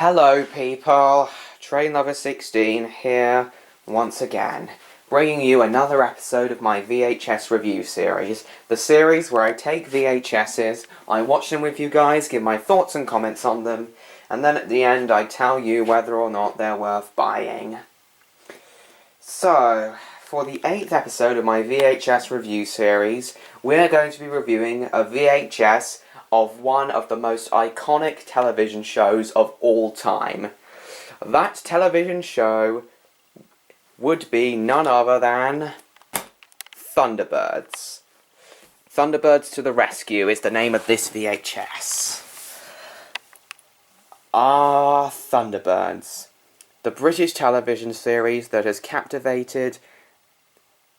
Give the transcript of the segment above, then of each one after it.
Hello people, Trainlover16 here once again, bringing you another episode of my VHS review series, the series where I take VHSs, I watch them with you guys, give my thoughts and comments on them, and then at the end I tell you whether or not they're worth buying. So, for the 8th episode of my VHS review series, we're going to be reviewing a VHS of one of the most iconic television shows of all time. That television show would be none other than Thunderbirds. Thunderbirds to the Rescue is the name of this VHS. Thunderbirds. The British television series that has captivated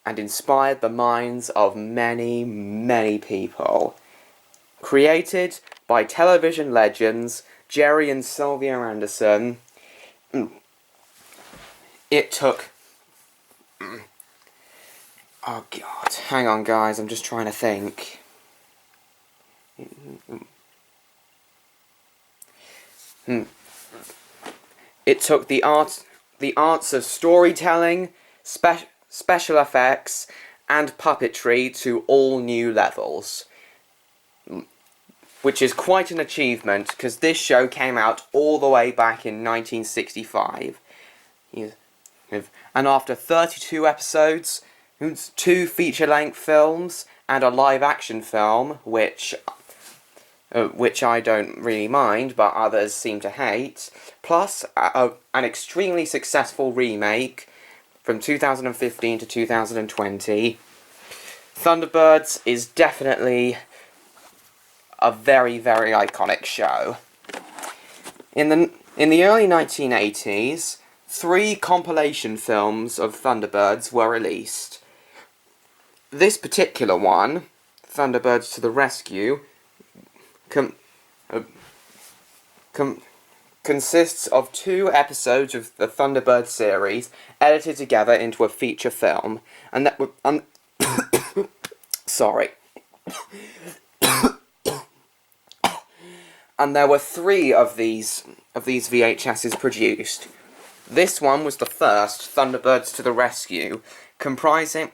and inspired the minds of many, many people. Created by television legends Jerry and Sylvia Anderson, it took... Oh god, hang on guys, I'm just trying to think. It took the arts of storytelling, special effects, and puppetry to all new levels. Which is quite an achievement, because this show came out all the way back in 1965. And after 32 episodes, 2 feature-length films, and a live-action film, which I don't really mind, but others seem to hate, plus an extremely successful remake from 2015 to 2020, Thunderbirds is definitely a very, very iconic show. In the early 1980s, 3 compilation films of Thunderbirds were released. This particular one, Thunderbirds to the Rescue, consists of 2 episodes of the Thunderbird series edited together into a feature film, and that would sorry. And there were 3 of these VHSs produced. This one was the first, Thunderbirds to the Rescue, comprising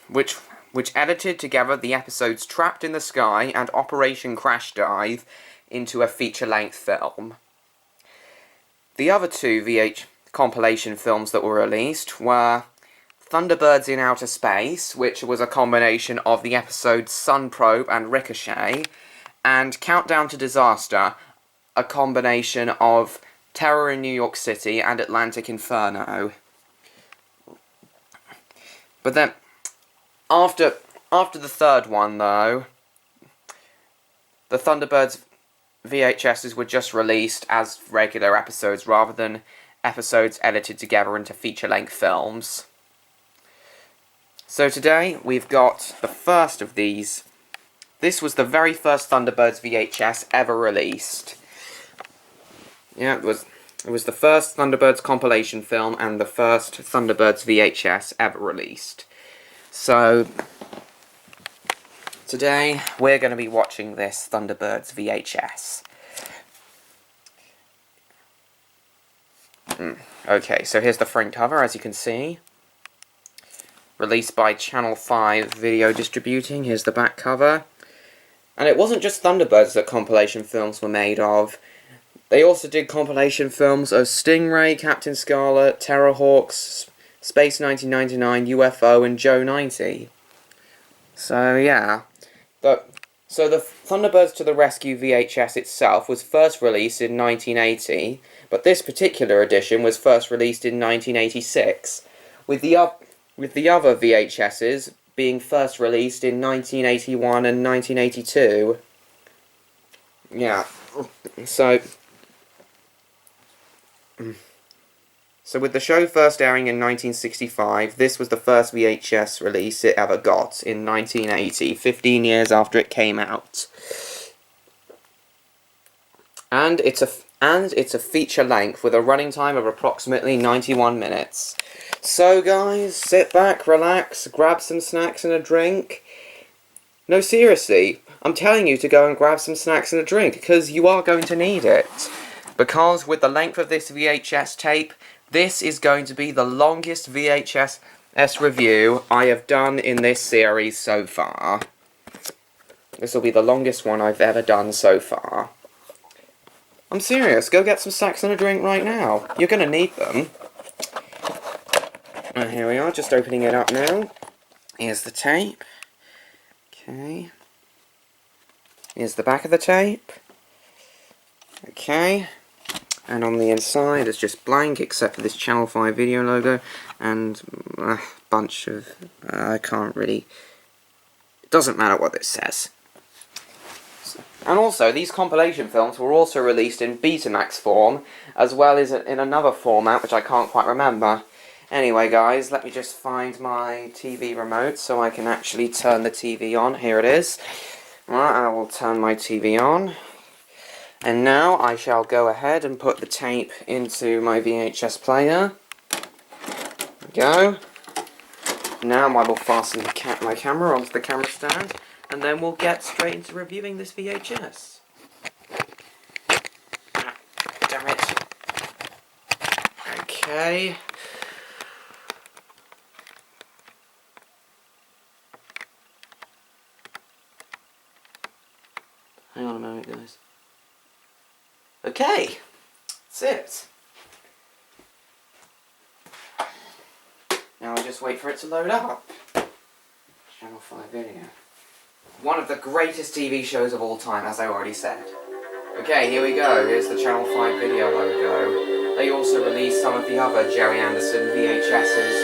which edited together the episodes Trapped in the Sky and Operation Crash Dive into a feature-length film. The other 2 compilation films that were released were Thunderbirds in Outer Space, which was a combination of the episodes Sun Probe and Ricochet, and Countdown to Disaster, a combination of Terror in New York City and Atlantic Inferno. But then, after the 3rd one, though, the Thunderbirds VHSs were just released as regular episodes rather than episodes edited together into feature-length films. So today, we've got the first of these. This was the very first Thunderbirds VHS ever released. Yeah, it was the first Thunderbirds compilation film and the first Thunderbirds VHS ever released. So, today we're going to be watching this Thunderbirds VHS. Okay, so here's the front cover, as you can see. Released by Channel 5 Video Distributing. Here's the back cover. And it wasn't just Thunderbirds that compilation films were made of. They also did compilation films of Stingray, Captain Scarlet, Terrorhawks, Space 1999, UFO, and Joe 90. So, yeah. So the Thunderbirds to the Rescue VHS itself was first released in 1980, but this particular edition was first released in 1986, with the other VHSs being first released in 1981 and 1982. Yeah, so with the show first airing in 1965, this was the first VHS release it ever got in 1980, 15 years after it came out. And it's a feature length with a running time of approximately 91 minutes. So guys, sit back, relax, grab some snacks and a drink. No, seriously, I'm telling you to go and grab some snacks and a drink, because you are going to need it. Because with the length of this VHS tape, this is going to be the longest VHS review I have done in this series so far. This will be the longest one I've ever done so far. I'm serious, go get some snacks and a drink right now. You're going to need them. And here we are, just opening it up now. Here's the tape. Okay. Here's the back of the tape. Okay. And on the inside it's just blank except for this Channel 5 video logo and a bunch of... I can't really... It doesn't matter what this says. And also, these compilation films were also released in Betamax form, as well as in another format which I can't quite remember. Anyway guys, let me just find my TV remote so I can actually turn the TV on. Here it is. Right, I will turn my TV on. And now I shall go ahead and put the tape into my VHS player. There we go. Now I will fasten my camera onto the camera stand, and then we'll get straight into reviewing this VHS. Damn it. Okay. Hang on a moment, guys. Okay, that's it. Now I just wait for it to load up. Channel 5 video. One of the greatest TV shows of all time, as I already said. Okay, here we go. Here's the Channel 5 video logo. They also released some of the other Jerry Anderson VHSs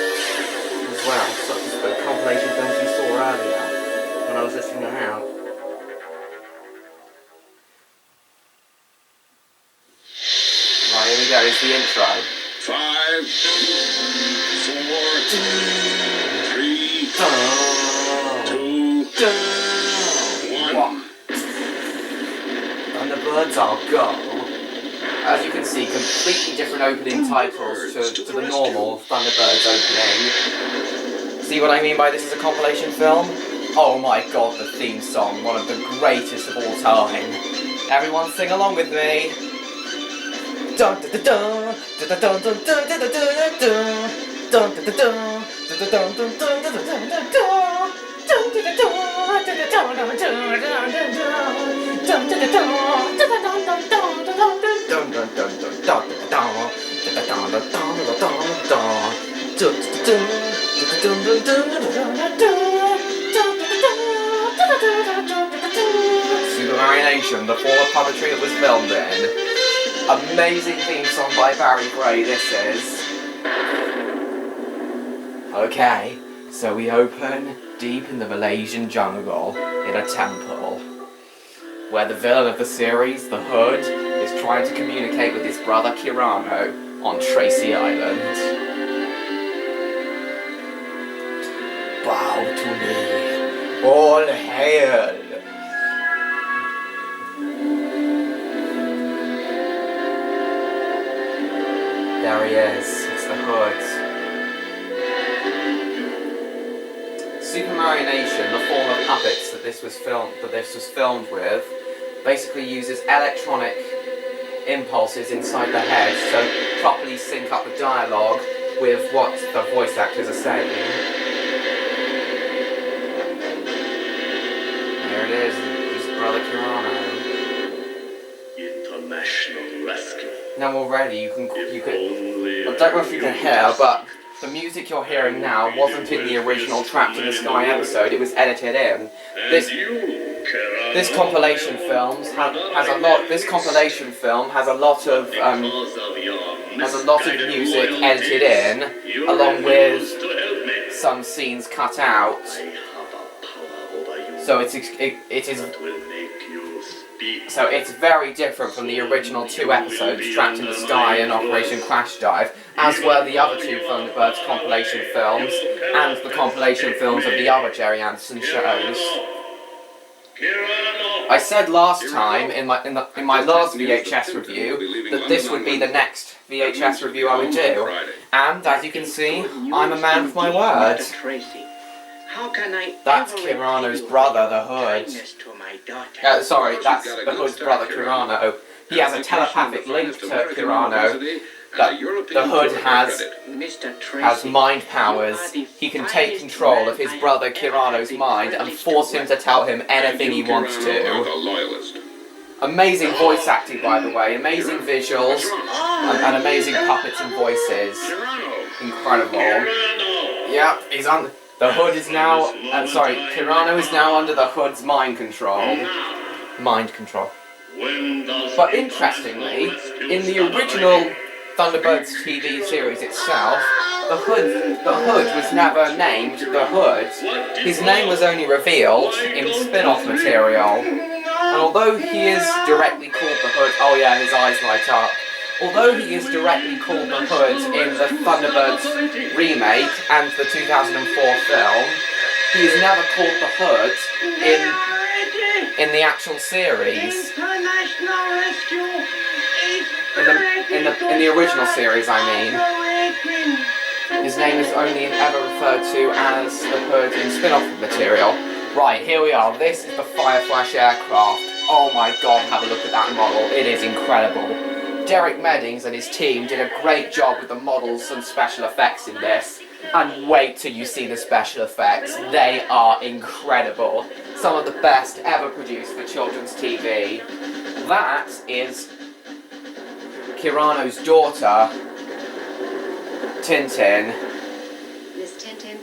as well, such as the compilation films you saw earlier when I was listing them out. Right, here we go, here's the intro. 5, 4, 3, 2, 1. Thunderbirds, I'll go. As you can see, completely different opening titles to the normal Thunderbirds opening. See what I mean by this is a compilation film? Oh my god, the theme song, one of the greatest of all time. Everyone sing along with me. Dun dun dun dun dun dun dun dun dun dun dun Supermarionation, the form of puppetry it was filmed in. Amazing theme song by Barry Gray, this is. Okay, so we open deep in the Malaysian jungle in a temple, where the villain of the series, the Hood, is trying to communicate with his brother Kirano on Tracy Island. Bow to me, all hail! There he is, it's the Hood. Supermarionation, the form of puppets that this was filmed with, basically uses electronic impulses inside the head to properly sync up the dialogue with what the voice actors are saying. There it is, his brother Kirano. International rescue. Now already you can I don't know if you can hear, but the music you're hearing now wasn't in the original Trapped in the Sky episode, it was edited in. This compilation film has a lot of music edited in, along with some scenes cut out. So it's very different from the original two episodes, Trapped in the Sky and Operation Crash Dive, as were the other two Thunderbirds compilation films, and the compilation films of the other Jerry Anderson shows. I said last time, in my last VHS review, that this would be the next VHS review I would do, and as you can see, I'm a man of my word. How can I That's ever Kirano's repay brother, you the for Hood. kindness to my daughter? Sorry, that's You've got a the good Hood's start, brother, Kirano. Kirano. He has a telepathic link to Kirano. The Hood has mind powers. He can take control of his brother Kirano's mind and force him to tell him anything he wants to. Amazing voice acting, by the way. Amazing visuals and amazing puppets and voices. Incredible. Yeah, he's on. The Hood is now. Kirano is now under the Hood's mind control. Mind control. But interestingly, in the original Thunderbirds TV series itself, the Hood was never named the Hood. His name was only revealed in spin-off material. And although he is directly called the Hood, oh yeah, his eyes light up. Although he is directly called the Hood in the Thunderbirds remake and the 2004 film, he is never called the Hood in the actual series. In the original series, I mean. His name is only ever referred to as the Hood in spin-off material. Right, here we are. This is the Fireflash aircraft. Oh my god, have a look at that model. It is incredible. Derek Meddings and his team did a great job with the models and special effects in this. And wait till you see the special effects. They are incredible. Some of the best ever produced for children's TV. That is Kirano's daughter, Tintin.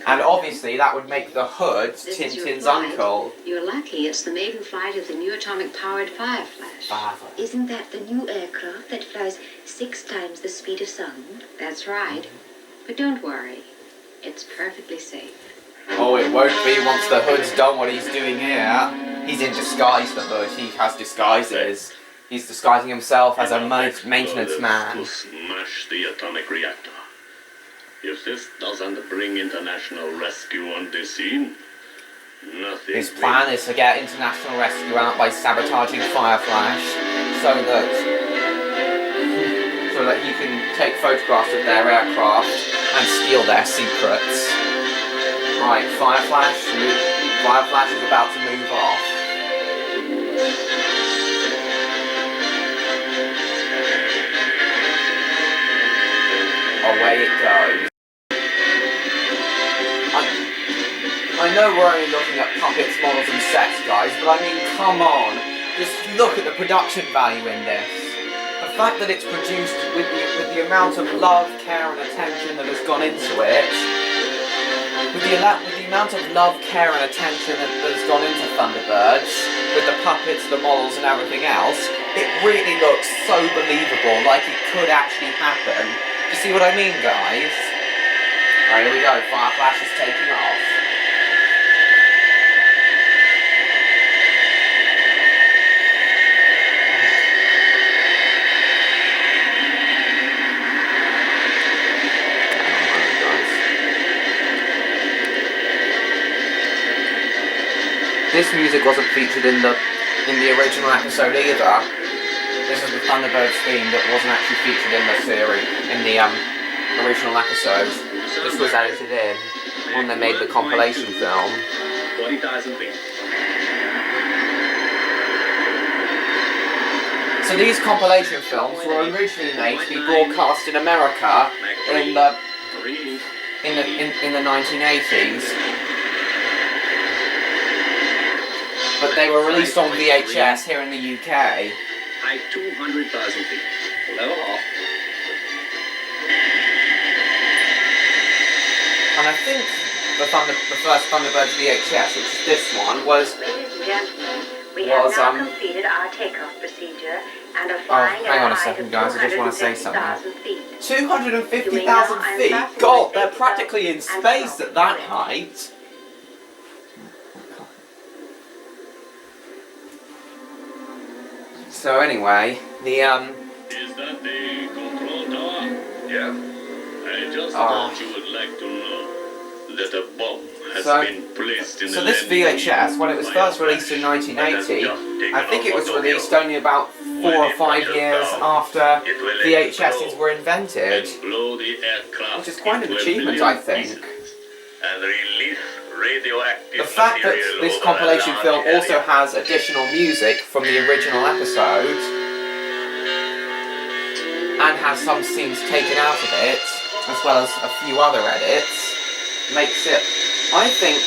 And obviously that would make the Hood Tintin's uncle. You're lucky it's the maiden flight of the new atomic-powered Fireflash. Isn't that the new aircraft that flies 6 times the speed of sound? That's right. But don't worry. It's perfectly safe. Oh, it won't be once the Hood's done what he's doing here. He's in disguise, the Hood. He has disguises. He's disguising himself as a maintenance man. To smash the atomic reactor. If this doesn't bring international rescue on the scene, nothing. His plan is to get international rescue out by sabotaging Fireflash, so that he can take photographs of their aircraft and steal their secrets. Right, Fireflash is about to move off. Away it goes. I know we're only looking at puppets, models and sets, guys, but I mean, come on. Just look at the production value in this. The fact that it's produced with the amount of love, care and attention that has gone into it, with the amount of love, care and attention that has gone into Thunderbirds, with the puppets, the models and everything else, it really looks so believable, like it could actually happen. You see what I mean, guys? Alright, here we go. Fireflash is taking off. This music wasn't featured in the original episode either. This is the Thunderbirds theme that wasn't actually featured in the series, in the original episodes. This was edited in when they made the compilation film. 20,000 feet. So these compilation films were originally made to be broadcast in America in the 1980s. But they were released on VHS here in the UK. High 200,000 feet. Level off. And I think the first Thunderbirds VHS, which is this one, was... Ladies and gentlemen, we have now completed our takeoff procedure and are flying hang on a at second, guys, I just want to say something. 250,000 feet. 250,000 feet? God, they're practically in space at that height. So anyway, the Is that the control tower? Yeah. I just thought you would like to know that a bomb has been placed in the this VHS, when it was first released in 1980, I think it was released only about 4 or 5 years after VHSs were invented. Blow the aircraft Which is quite an into a achievement, million I think. pieces And release radioactive The fact that material this over compilation a film large also area. has additional music from the original episode and has some scenes taken out of it, as well as a few other edits, makes it. I think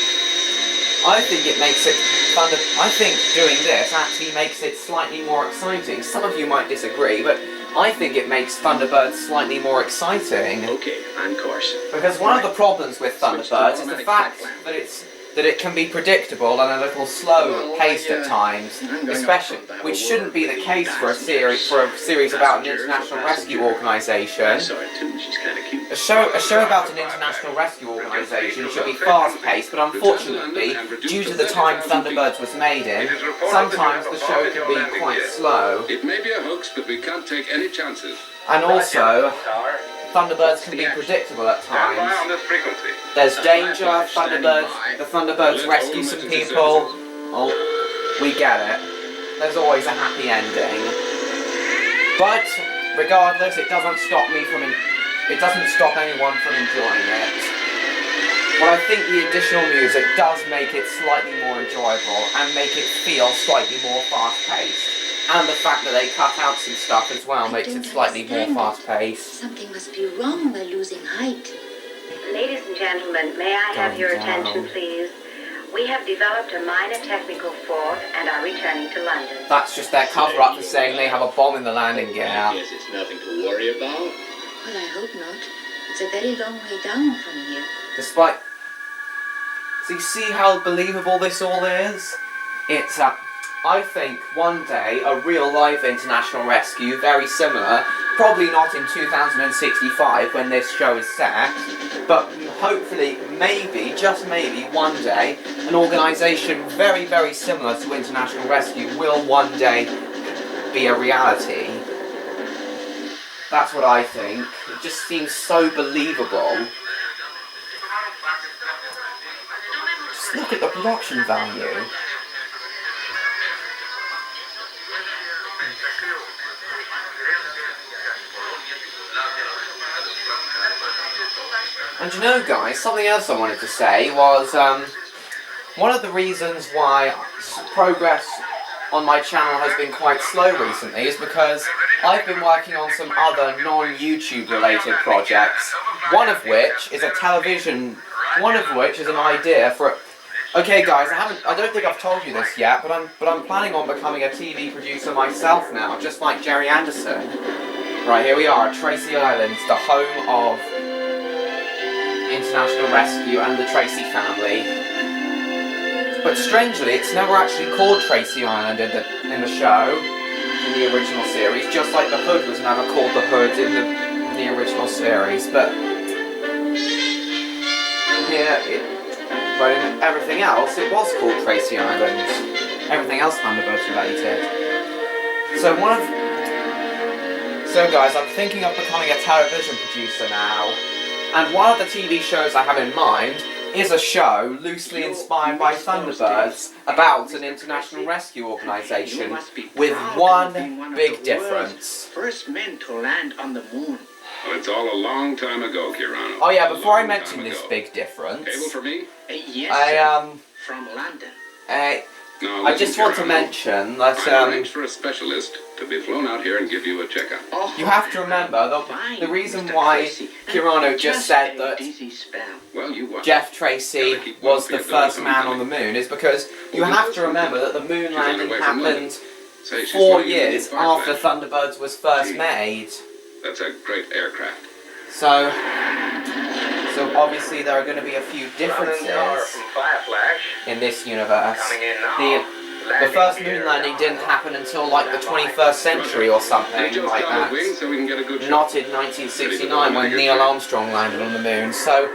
it makes it. I think doing this actually makes it slightly more exciting. Some of you might disagree, but I think it makes Thunderbirds slightly more exciting. Okay, on course. Because one of the problems with Thunderbirds is the fact that it can be predictable and a little slow-paced at times, especially, which shouldn't be the case for a series about an international rescue organisation. I saw her too. She's kind of cute. A show about an international rescue organisation should be fast-paced, but unfortunately, due to the time Thunderbirds was made in, sometimes the show can be quite slow. It may be a hoax, but we can't take any chances. And also, Thunderbirds can be predictable at Stand by times. on this frequency. There's danger, the Thunderbirds rescue some people. Oh, we get it. There's always a happy ending. But, regardless, it doesn't stop anyone from enjoying it. But I think the additional music does make it slightly more enjoyable and make it feel slightly more fast-paced. And the fact that they cut out some stuff as well makes it slightly more fast-paced. Something must be wrong by losing height. Ladies and gentlemen, may I have your attention, please? We have developed a minor technical fault and are returning to London. That's just their cover-up for saying they have a bomb in the landing gear. I guess it's nothing to worry about. Well, I hope not. It's a very long way down from here. Despite... So you see how believable this all is? It's I think one day a real life international rescue, very similar, probably not in 2065 when this show is set, but hopefully, maybe, just maybe, one day, an organisation very, very similar to International Rescue will one day be a reality. That's what I think. It just seems so believable. Just look at the production value. And you know, guys, something else I wanted to say was, one of the reasons why progress on my channel has been quite slow recently is because I've been working on some other non-YouTube related projects, one of which is an idea for... Okay guys, I don't think I've told you this yet, but I'm planning on becoming a TV producer myself now, just like Jerry Anderson. Right, here we are, Tracy Islands, the home of International Rescue and the Tracy family. But strangely, it's never actually called Tracy Island in the show, in the original series, just like the Hood was never called the Hood in the original series. But but in everything else, it was called Tracy Islands. Everything else Thunderbirds related. So guys, I'm thinking of becoming a television producer now. And one of the TV shows I have in mind is a show loosely inspired by Thunderbirds about an international rescue organisation with one big difference. First men to land on the moon. Well, it's all a long time ago, Kirano. Oh yeah, before I Long mention time this ago. big difference, Cable for me? Yes, from London. No, I listen, just want to Kirano. mention that I arranged for a specialist to be flown out here and give you a checkup. Oh, you have to remember fine, the reason Mr. why Tracy. Kirano just said a that dizzy spell. Well, you watch. Jeff Tracy was the first man on the moon is because you have to remember that the moon landing happened Say she's 4 flying in the years Spark after Flash. Thunderbirds was first made. That's a great aircraft. So obviously there are going to be a few differences in this universe. The first moon landing didn't happen until like the 21st century or something Just like down the wing that. so we can get a good shot. Not in 1969 when Neil Armstrong landed on the moon. So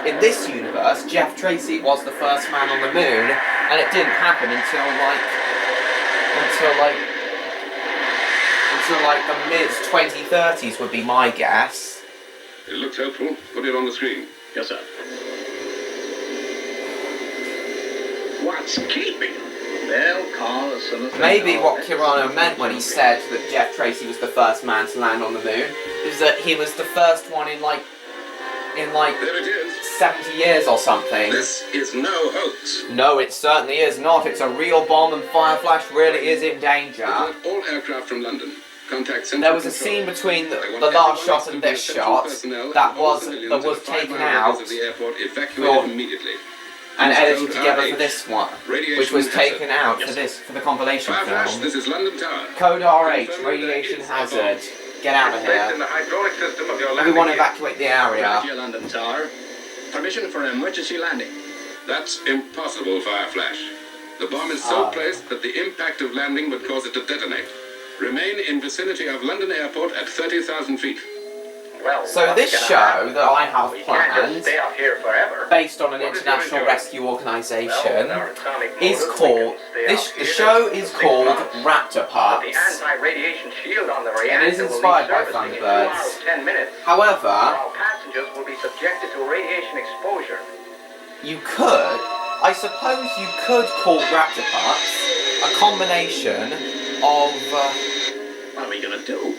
in this universe, Jeff Tracy was the first man on the moon, and it didn't happen until the mid-2030s would be my guess. It looks helpful. Put it on the screen. Yes, sir. What's keeping them? They'll call as soon as they Maybe know. what Kirano meant when he said that Jeff Tracy was the first man to land on the moon is that he was the first one in in like There it is. 70 years or something. This is no hoax. No, it certainly is not. It's a real bomb and Fireflash really is in danger. Alert all aircraft from London. Contact Central There was a Control. scene between I want the last everyone shot and this central shot personnel that and all was civilians at 5 taken mile out radius of the airport evacuated immediately. and Use edited code together RH. for this one, Radiation which was hazard. taken out for the compilation Fireflash, film. this is London Tower. Code RH, Confirm radiation that it's hazard. Get out of Placed in here. the hydraulic system of your landing Everyone gear. evacuate the area. Roger, London Tower. Permission for an emergency landing. That's impossible, Fireflash. The bomb is so placed that the impact of landing would cause it to detonate. Remain in vicinity of London Airport at 30,000 feet. Well, So what's this gonna show happen? that I have We can't just planned, stay up here forever. based on an What is international it doing? rescue Well, organisation, with our atomic is motors, we called can stay this. up The here show for is 6 called months. Raptor But Pups. the anti-radiation shield on the It reactor is will need inspired by servicing in 2 Thunderbirds. hours, 10 minutes. However, All passengers will be subjected to radiation exposure. I suppose you could call Raptor Pups a combination of. What are we gonna do?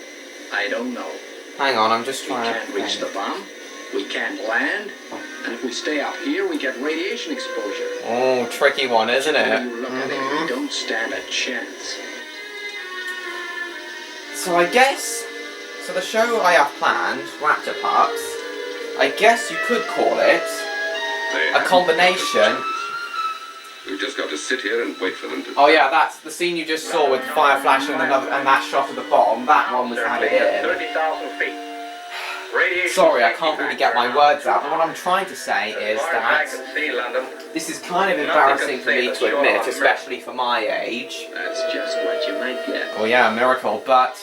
I don't know. Hang on, I'm just We trying can't to. reach the bomb. We can't land. And if we stay up here, we get radiation exposure. Oh, tricky one, isn't When it? you look at it, we don't stand a chance. So I guess. So the show I have planned, Raptor Pups, I guess you could call it They a haven't combination. got a chance. We've just got to sit here and wait for them to... Oh yeah, that's the scene you just saw with Fireflash and that shot of the bomb. That one was added in. 30,000 feet. Radiation Sorry, I safety can't really factor get my words out, but what I'm trying to say is As far as I that can see, London, this is kind of embarrassing for me to admit, especially for my age. That's just what you might get. Oh yeah, a miracle, but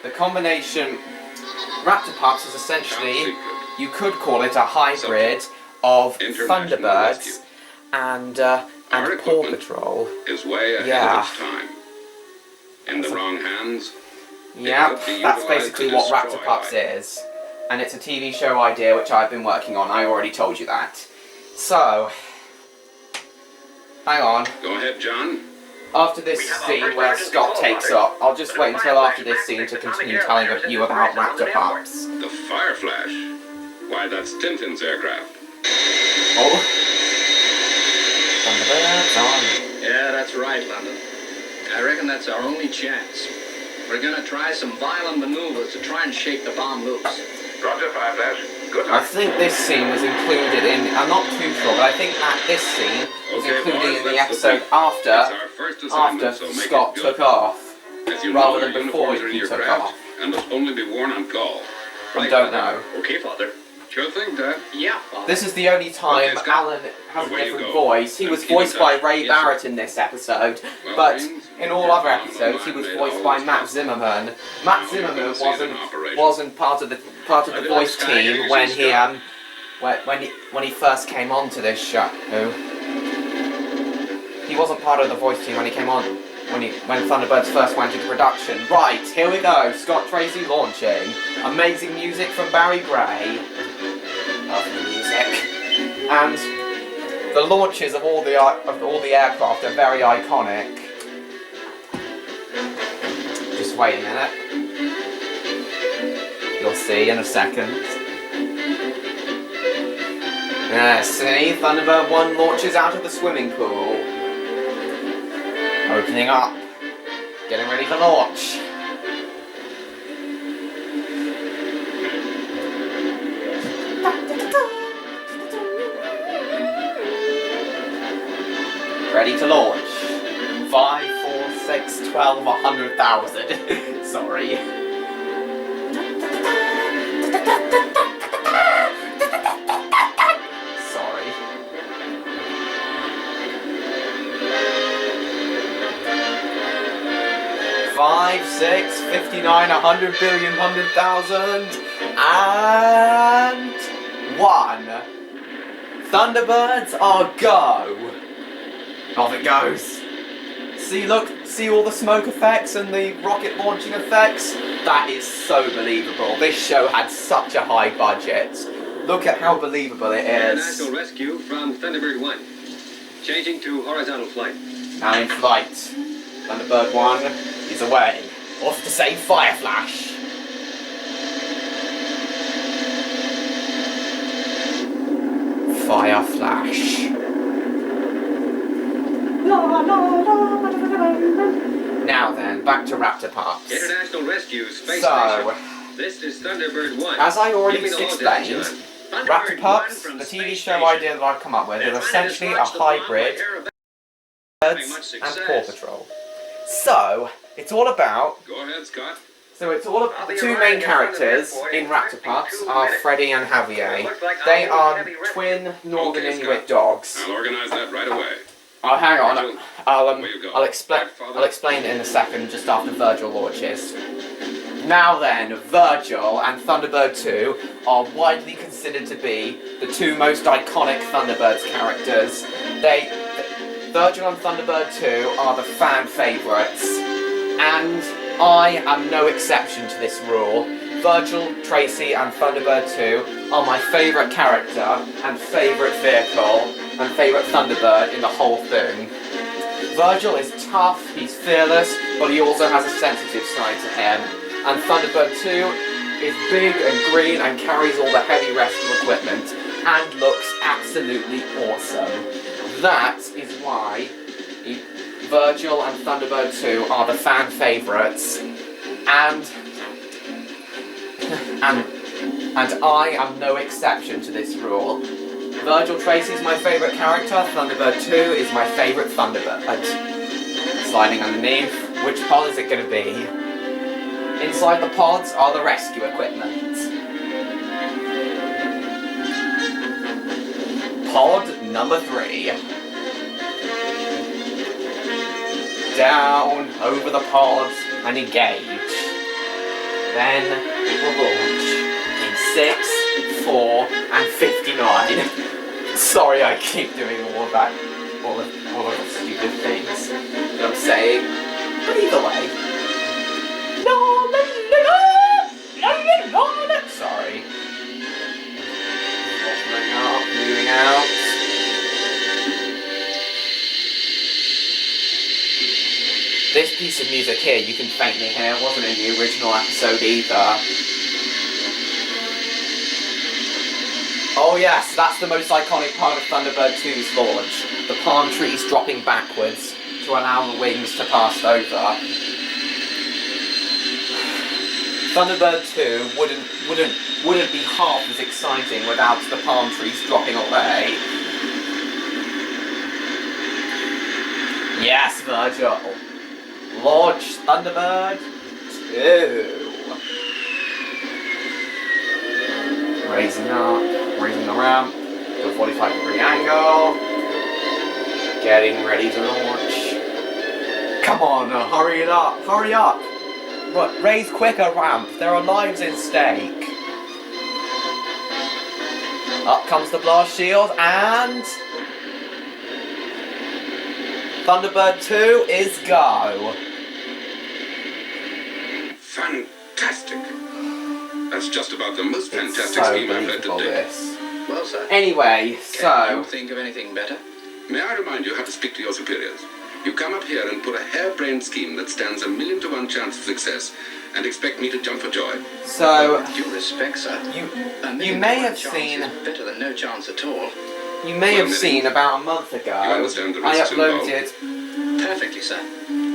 the combination Raptor Pups is essentially, you could call it a hybrid of Thunderbirds and Paw Patrol. is way ahead Yeah. of its time. In the wrong hands, Yeah, could be that's utilised basically to what destroy Raptor Pups life. is. And it's a TV show idea which I've been working on, I already told you that. So, hang on. Go ahead, John. After this scene where Scott takes up, I'll just wait until after this scene to continue telling you about Raptor Pups. The Fireflash. Why, that's Tintin's aircraft. Oh. Thunderbirds on. Yeah, that's right, London. I reckon that's our only chance. We're gonna try some violent maneuvers to try and shake the bomb loose. Roger, Fireflash. Good I luck. think this scene was included in, I'm not too sure, but I think that this scene was Okay, included boys, in the that's the episode thing. after It's our first assignment, so make Scott it good. took off. As you rather know, than your before uniforms are in he your took craft off. and must only be worn on call. I don't know. Okay, Father. Sure thing, Dad. Yeah, Father. This is the only time Okay, Scott. Alan has a Away you different go. voice. He And was keep in voiced by touch. Ray Yes, sir. Barrett in this episode, Well, but Marines, in all you're other on the episodes he was line, voiced mate, by always Matt possible. Zimmerman. Matt You're Zimmerman gonna see it in operation. wasn't part of the I voice did like team Sky when Agency, he Scott. when he first came on to this show. He wasn't part of the voice team when he came on when Thunderbirds first went into production. Right, here we go. Scott Tracy launching. Amazing music from Barry Gray. Lovely music. And the launches of all the aircraft are very iconic. Just wait a minute. You'll see in a second. Yeah, see, Thunderbird 1 launches out of the swimming pool. Opening up. Getting ready for launch. Ready to launch. 5, 4, 6, 12, 100,000. Sorry. Sorry. Five, 6, 59, 100 billion, 100,000, and 1. Thunderbirds are go. Off it goes. See, look, see all the smoke effects and the rocket launching effects? That is so believable. This show had such a high budget. Look at how believable it is. National rescue from Thunderbird 1. Changing to horizontal flight. Now in flight. Thunderbird 1 is away. Off to save Fireflash. Fire Flash. Now then, back to Raptor Pups. International Rescue Space So, Station. This is Thunderbird 1. as I already Give me the log, explained, John. Raptor Thunderbird 1 Pups, from the TV Space show Station. idea that I've come up with, is essentially a hybrid of Birds and Paw Patrol. So, it's all about... Go ahead, Scott. So it's all about the two main characters in Raptor Pups are Freddy and Javier. They are twin Northern Inuit dogs. I'll organize that right away. Oh, hang on. Where you go? I'll explain it in a second, just after Virgil launches. Now then, Virgil and Thunderbird 2 are widely considered to be the two most iconic Thunderbirds characters. Virgil and Thunderbird 2 are the fan favourites, and I am no exception to this rule. Virgil, Tracy and Thunderbird 2 are my favourite character and favourite vehicle and favourite Thunderbird in the whole thing. Virgil is tough, he's fearless, but he also has a sensitive side to him. And Thunderbird 2 is big and green and carries all the heavy rescue equipment and looks absolutely awesome. That is why Virgil and Thunderbird 2 are the fan favourites, and I am no exception to this rule. Virgil Tracy is my favourite character, Thunderbird 2 is my favourite Thunderbird. Sliding underneath, which pod is it going to be? Inside the pods are the rescue equipment. Pod number 3. Down over the pods and engage. Then it will launch in 6, 4 and 59. Sorry I keep doing all of that, all of the stupid things that I'm saying. But either way. Sorry. Opening up, moving out. This piece of music here, you can faintly hear, wasn't in the original episode either. Oh yes, that's the most iconic part of Thunderbird 2's launch. The palm trees dropping backwards to allow the wings to pass over. Thunderbird 2 wouldn't be half as exciting without the palm trees dropping away. Yes, Virgil. Launch Thunderbird 2. Raising the ramp to a 45-degree angle. Getting ready to launch. Come on, hurry it up, hurry up. Raise quicker, ramp. There are lives in stake. Up comes the blast shield and... Thunderbird 2 is go. Fantastic. That's just about the most fantastic so scheme I've read believable, today. this. Well, sir. Anyway, Can so... you think of anything better? May I remind you how to speak to your superiors? You come up here and put a harebrained scheme that stands 1,000,000 to 1 chance of success and expect me to jump for joy. So... With due respect, sir. You may have seen... Better than no chance at all. You may have seen about a month ago, I uploaded... Perfectly, sir.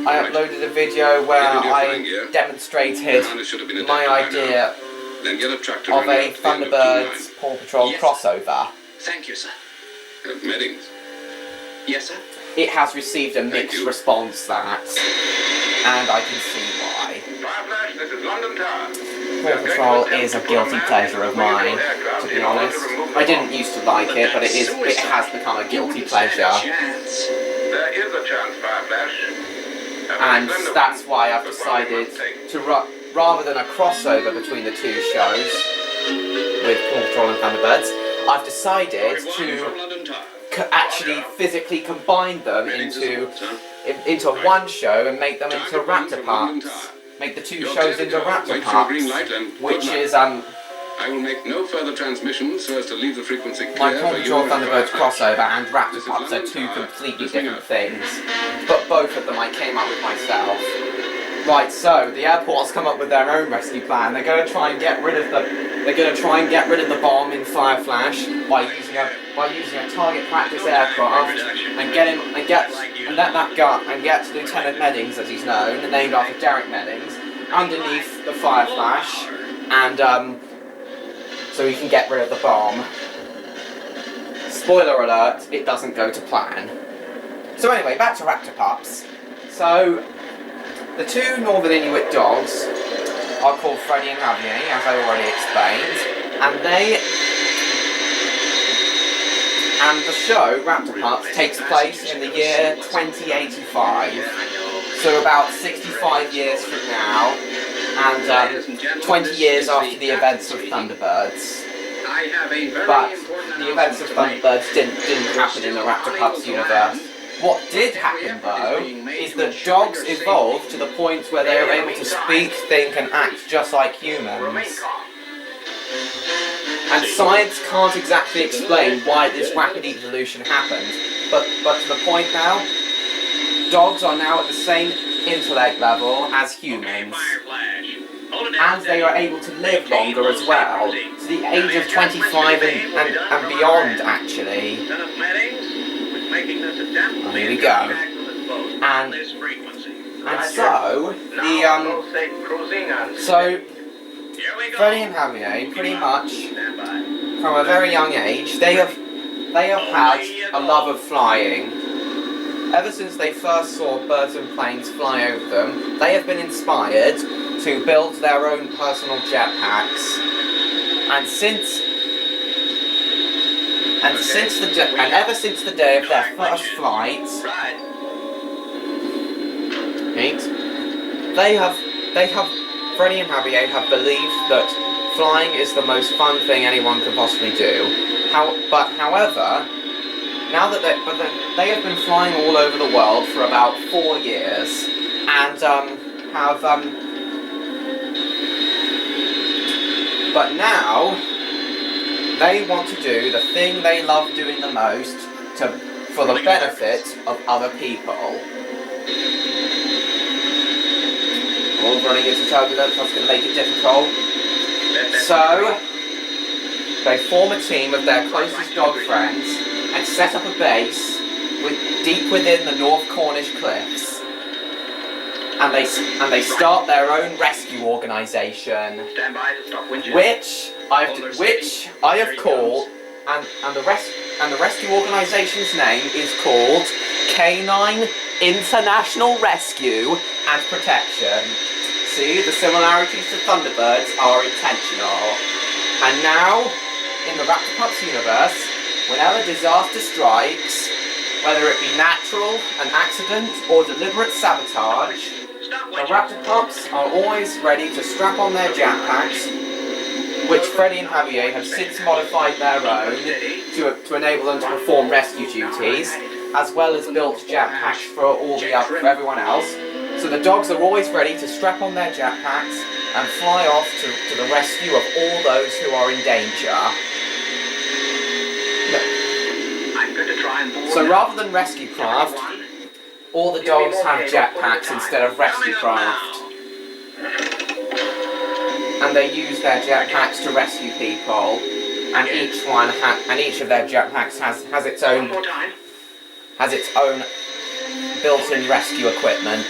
I uploaded a video where I demonstrated my idea Then get a truck to of run a out to the end of Thunderbirds Paw Patrol Yes. crossover. Thank you, sir. Q9. Meddings. Yes, sir. It has received a mixed you. response, that, and I can see why. Fireflash, this is London Tower. Paw Patrol is a guilty pleasure of mine, to be honest. I didn't used to like it, but it has become a guilty pleasure. Chance. There is a chance, Fireflash. And that's why I've decided to, rather than a crossover between the two shows, with Paw Patrol and Thunderbirds, I've decided to actually physically combine them into one show and make them into Raptor Pups. Make the two shows into Raptor Pups, which is I will make no further transmissions so as to leave the frequency clear my Paw for you Patrol and Thunderbirds Fireflash. crossover and Raptor This is Pups are London two Tower. completely Listening different up. things, but both of them I came up with myself. Right, so the airport's come up with their own rescue plan. They're going to try and get rid of the. They're going to try and get rid of the bomb in Fire Flash by using a target practice aircraft and get Lieutenant Meddings, as he's known, named after Derek Meddings, underneath the Fire Flash, and so he can get rid of the bomb. Spoiler alert: it doesn't go to plan. So anyway, back to Raptor Pups. So. The two Northern Inuit dogs are called Freddie and Javier, as I already explained, and the show, Raptor Pups, takes place in the year 2085, so about 65 years from now, and 20 years after the events of Thunderbirds. But the events of Thunderbirds didn't happen in the Raptor Pups universe. What did happen, though, is that dogs evolved to the point where they are able to speak, think, and act just like humans. And science can't exactly explain why this rapid evolution happened, but to the point now, dogs are now at the same intellect level as humans. And they are able to live longer as well, to the age of 25 and beyond, actually. Here we go. And so Freddie and Javier, pretty much from a very young age, they have had a love of flying. Ever since they first saw birds and planes fly over them, they have been inspired to build their own personal jetpacks. And ever since the day of their first flight, Freddie and Javier have believed that flying is the most fun thing anyone could possibly do. However, now that they have been flying all over the world for about 4 years, and but now they want to do the thing they love doing the most for the benefit of other people. All running into turbulence, that's going to make it difficult. So, they form a team of their closest dog friends and set up a base deep within the North Cornish cliffs. And they start their own rescue organisation, which I have called, and the rescue organisation's name is called Canine International Rescue and Protection. See, the similarities to Thunderbirds are intentional. And now, in the Raptor Pups universe, whenever disaster strikes, whether it be natural, an accident, or deliberate sabotage, the Raptor Pups are always ready to strap on their jetpacks, which Freddie and Javier have since modified their own to enable them to perform rescue duties, as well as built jetpacks for everyone else. So the dogs are always ready to strap on their jetpacks and fly off to the rescue of all those who are in danger. So rather than rescue craft, all the dogs have jetpacks instead of rescue craft. And they use their jetpacks to rescue people, and each of their jetpacks has its own built-in rescue equipment.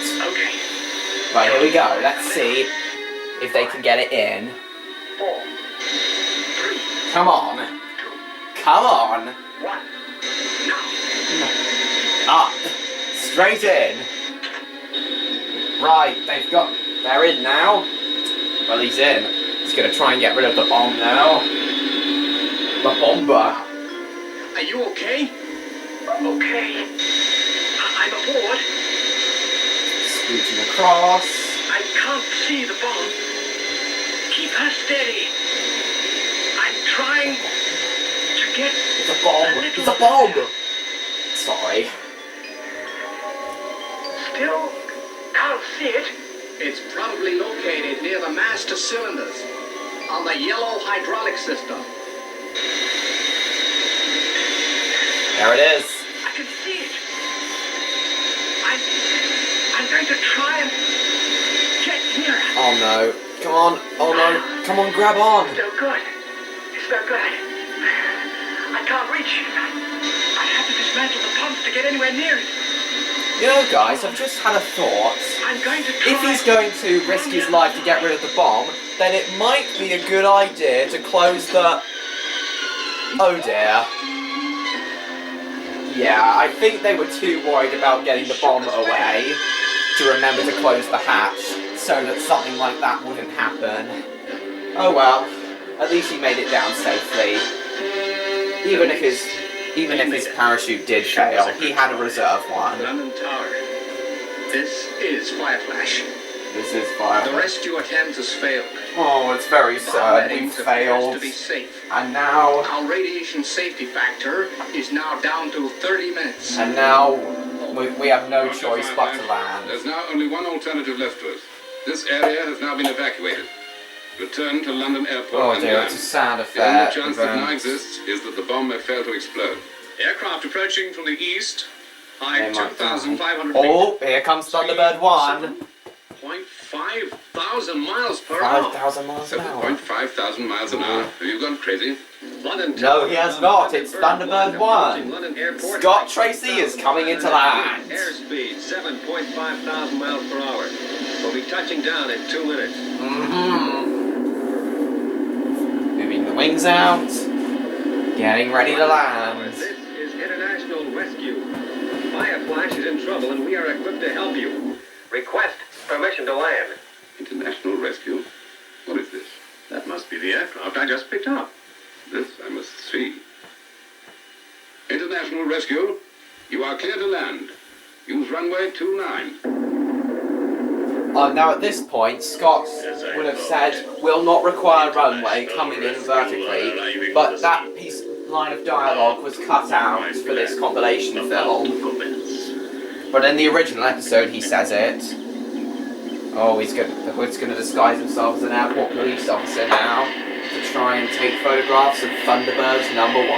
Right, here we go. Let's see if they can get it in. Come on. Come on. Up. Straight in. Right, they're in now. Well, he's in. He's going to try and get rid of the bomb now. The bomber. Are you okay? Okay. I'm aboard. Scooting across. I can't see the bomb. Keep her steady. I'm trying to get... It's a bomb. It's a bomb. Sorry. Still can't see it. It's probably located near the master cylinders on the yellow hydraulic system. There it is. I can see it. I'm going to try and Oh no. Come on. Oh no. Come on, grab on. Still good. It's not good. I can't reach. I have to dismantle the pumps to get anywhere near it. You know, guys, I've just had a thought. I'm going to try. If he's going to risk his life to get rid of the bomb, then it might be a good idea to close the... Oh dear. Yeah, I think they were too worried about getting the bomb away to remember to close the hatch so that something like that wouldn't happen. Oh well, at least he made it down safely. Even if his parachute did fail, he had a reserve one. London Tower. This is Fireflash. This is Fireflash. The rescue attempt has failed. Oh, it's very sad. We failed. To be safe. And now... Our radiation safety factor is now down to 30 minutes. And now we have no choice but to land. There's now only one alternative left to us. This area has now been evacuated. Return to London Airport Oh and dear, land. it's a sad The affair. only chance that now exists is that the bomb may fail to explode. Aircraft approaching from the east. Height They might 2,500 die. Oh, here comes Thunderbird 1. 0.5,000 miles per hour. 5,000 miles an hour. 7,500 miles an hour. Have you gone crazy? London No, Tower. he has not. It's Thunderbird 1. London Airport. Scott Tracy is coming into land. Airspeed 7.5 thousand miles per hour. We'll be touching down in 2 minutes. Moving the wings out. Getting ready to land. This is International Rescue. Fireflash is in trouble and we are equipped to help you. Request permission to land. International Rescue? What is this? That must be the aircraft I just picked up. This I must see. International Rescue, you are clear to land. Use runway 29. Now at this point, Scott would have said, "Will not require runway coming in vertically," but that line of dialogue was cut out for this compilation film. But in the original episode, he says it. Oh, he's going to disguise himself as an airport police officer now to try and take photographs of Thunderbirds number 1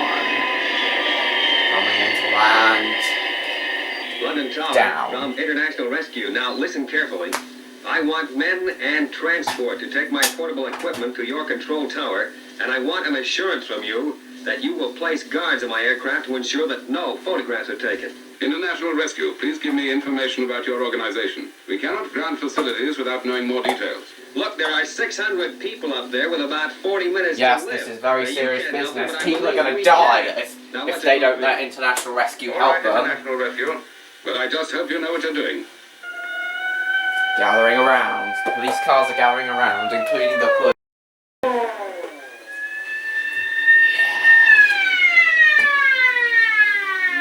coming into land. London Tower Down. from International Rescue. Now listen carefully. I want men and transport to take my portable equipment to your control tower, and I want an assurance from you that you will place guards in my aircraft to ensure that no photographs are taken. International Rescue, please give me information about your organization. We cannot grant facilities without knowing more details. Look, there are 600 people up there with about 40 minutes Yes, to live. this is very Now, you serious can't help me, business. but I People are believe going we to die can. Now, if what's they it don't gonna let be? International Rescue All help right, them. International Rescue, but I just hope you know what you're doing. Gathering around. The police cars are gathering around, including the police.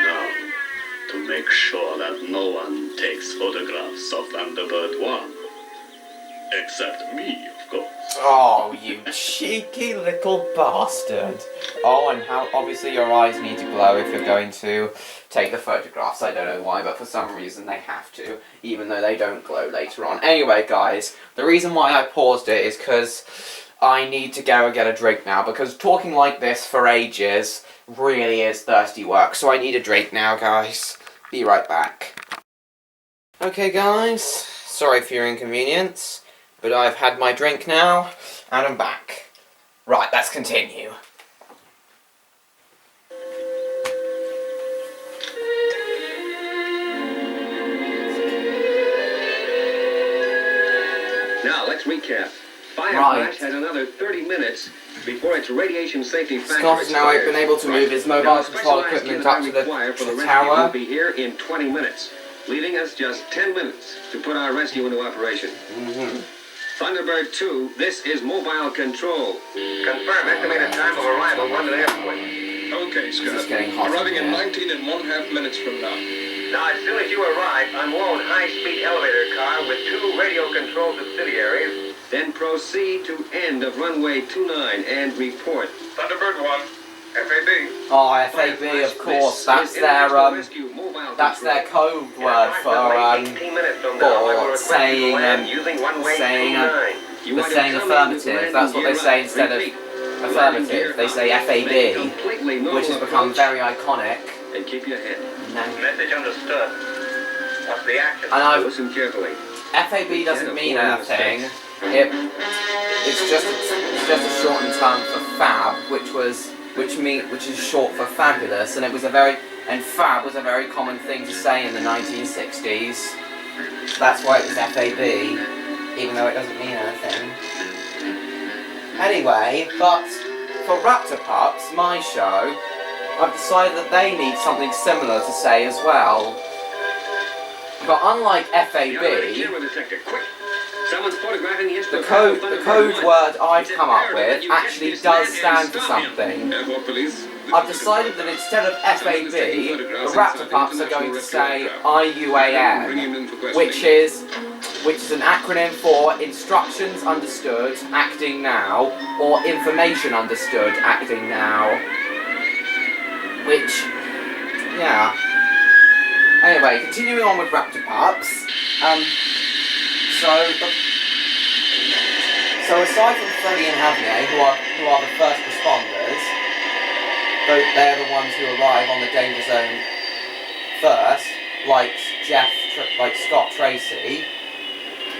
Now, to make sure that no one takes photographs of Thunderbird 1. Except me, of course. Oh, you cheeky little bastard. Oh, and how obviously your eyes need to glow if you're going to take the photographs. I don't know why, but for some reason they have to, even though they don't glow later on. Anyway, guys, the reason why I paused it is because I need to go and get a drink now, because talking like this for ages really is thirsty work. So I need a drink now, guys. Be right back. Okay, guys, sorry for your inconvenience. But I've had my drink now, and I'm back. Right, let's continue. Now, let's recap. Fireflash Right. has another 30 minutes before its radiation safety factor Scott has now expires. been able to move his Now, mobile the control specialized equipment unit up I to the require for rescue tower. will be here in 20 minutes, leaving us just 10 minutes to put our rescue into operation. Thunderbird 2, this is mobile control. Confirm estimated time of arrival at London Airport. Okay, This is getting hot in here. 19 and 1/2 minutes from now. Now, as soon as you arrive, unload high-speed elevator car with 2 radio-controlled subsidiaries. Then proceed to end of runway 29 and report. Thunderbird 1, FAB. Oh, FAB, of course. That's their code word for saying affirmative. That's what they say instead of affirmative. They say FAB, which has become very iconic. And keep your head. Message understood. What's the action? And Listen carefully. FAB doesn't mean anything. It's just a shortened term for fab, which is short for fabulous, and fab was a very common thing to say in the 1960s. That's why it was FAB, even though it doesn't mean anything. Anyway, but for Raptor Pups, my show, I've decided that they need something similar to say as well. But unlike FAB, the code word I've come up with actually does stand for something. I've decided that instead of FAB, the Raptor Pups are going to say IUAN, which is an acronym for Instructions Understood, Acting Now, or Information Understood, Acting Now. Which, yeah. Anyway, continuing on with Raptor Pups. So aside from Freddie and Javier, who are the first responders, they're the ones who arrive on the danger zone first, like Scott Tracy.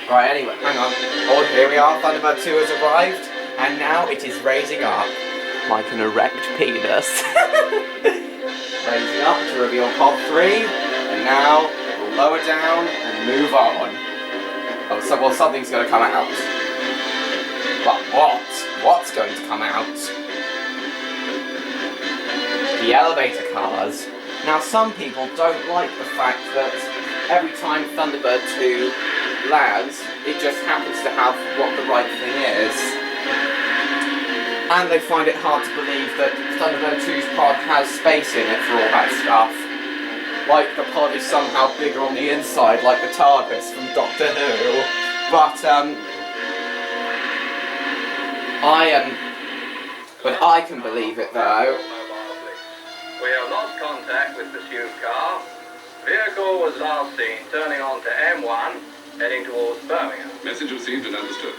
Right, anyway, hang on. Oh, here we are, Thunderbird 2 has arrived, and now it is raising up like an erect penis. Raising up to reveal Pod 3, and now we'll lower down and move on. Oh, so, well, something's going to come out. But what? What's going to come out? The elevator cars. Now, some people don't like the fact that every time Thunderbird 2 lands, it just happens to have what the right thing is. And they find it hard to believe that Thunderbird 2's pod has space in it for all that stuff. Like the pod is somehow bigger on the inside, like the TARDIS from Doctor Who. But, I can believe it though. We have lost contact with pursuit car. Vehicle was last seen turning onto M1, heading towards Birmingham. Message received and understood.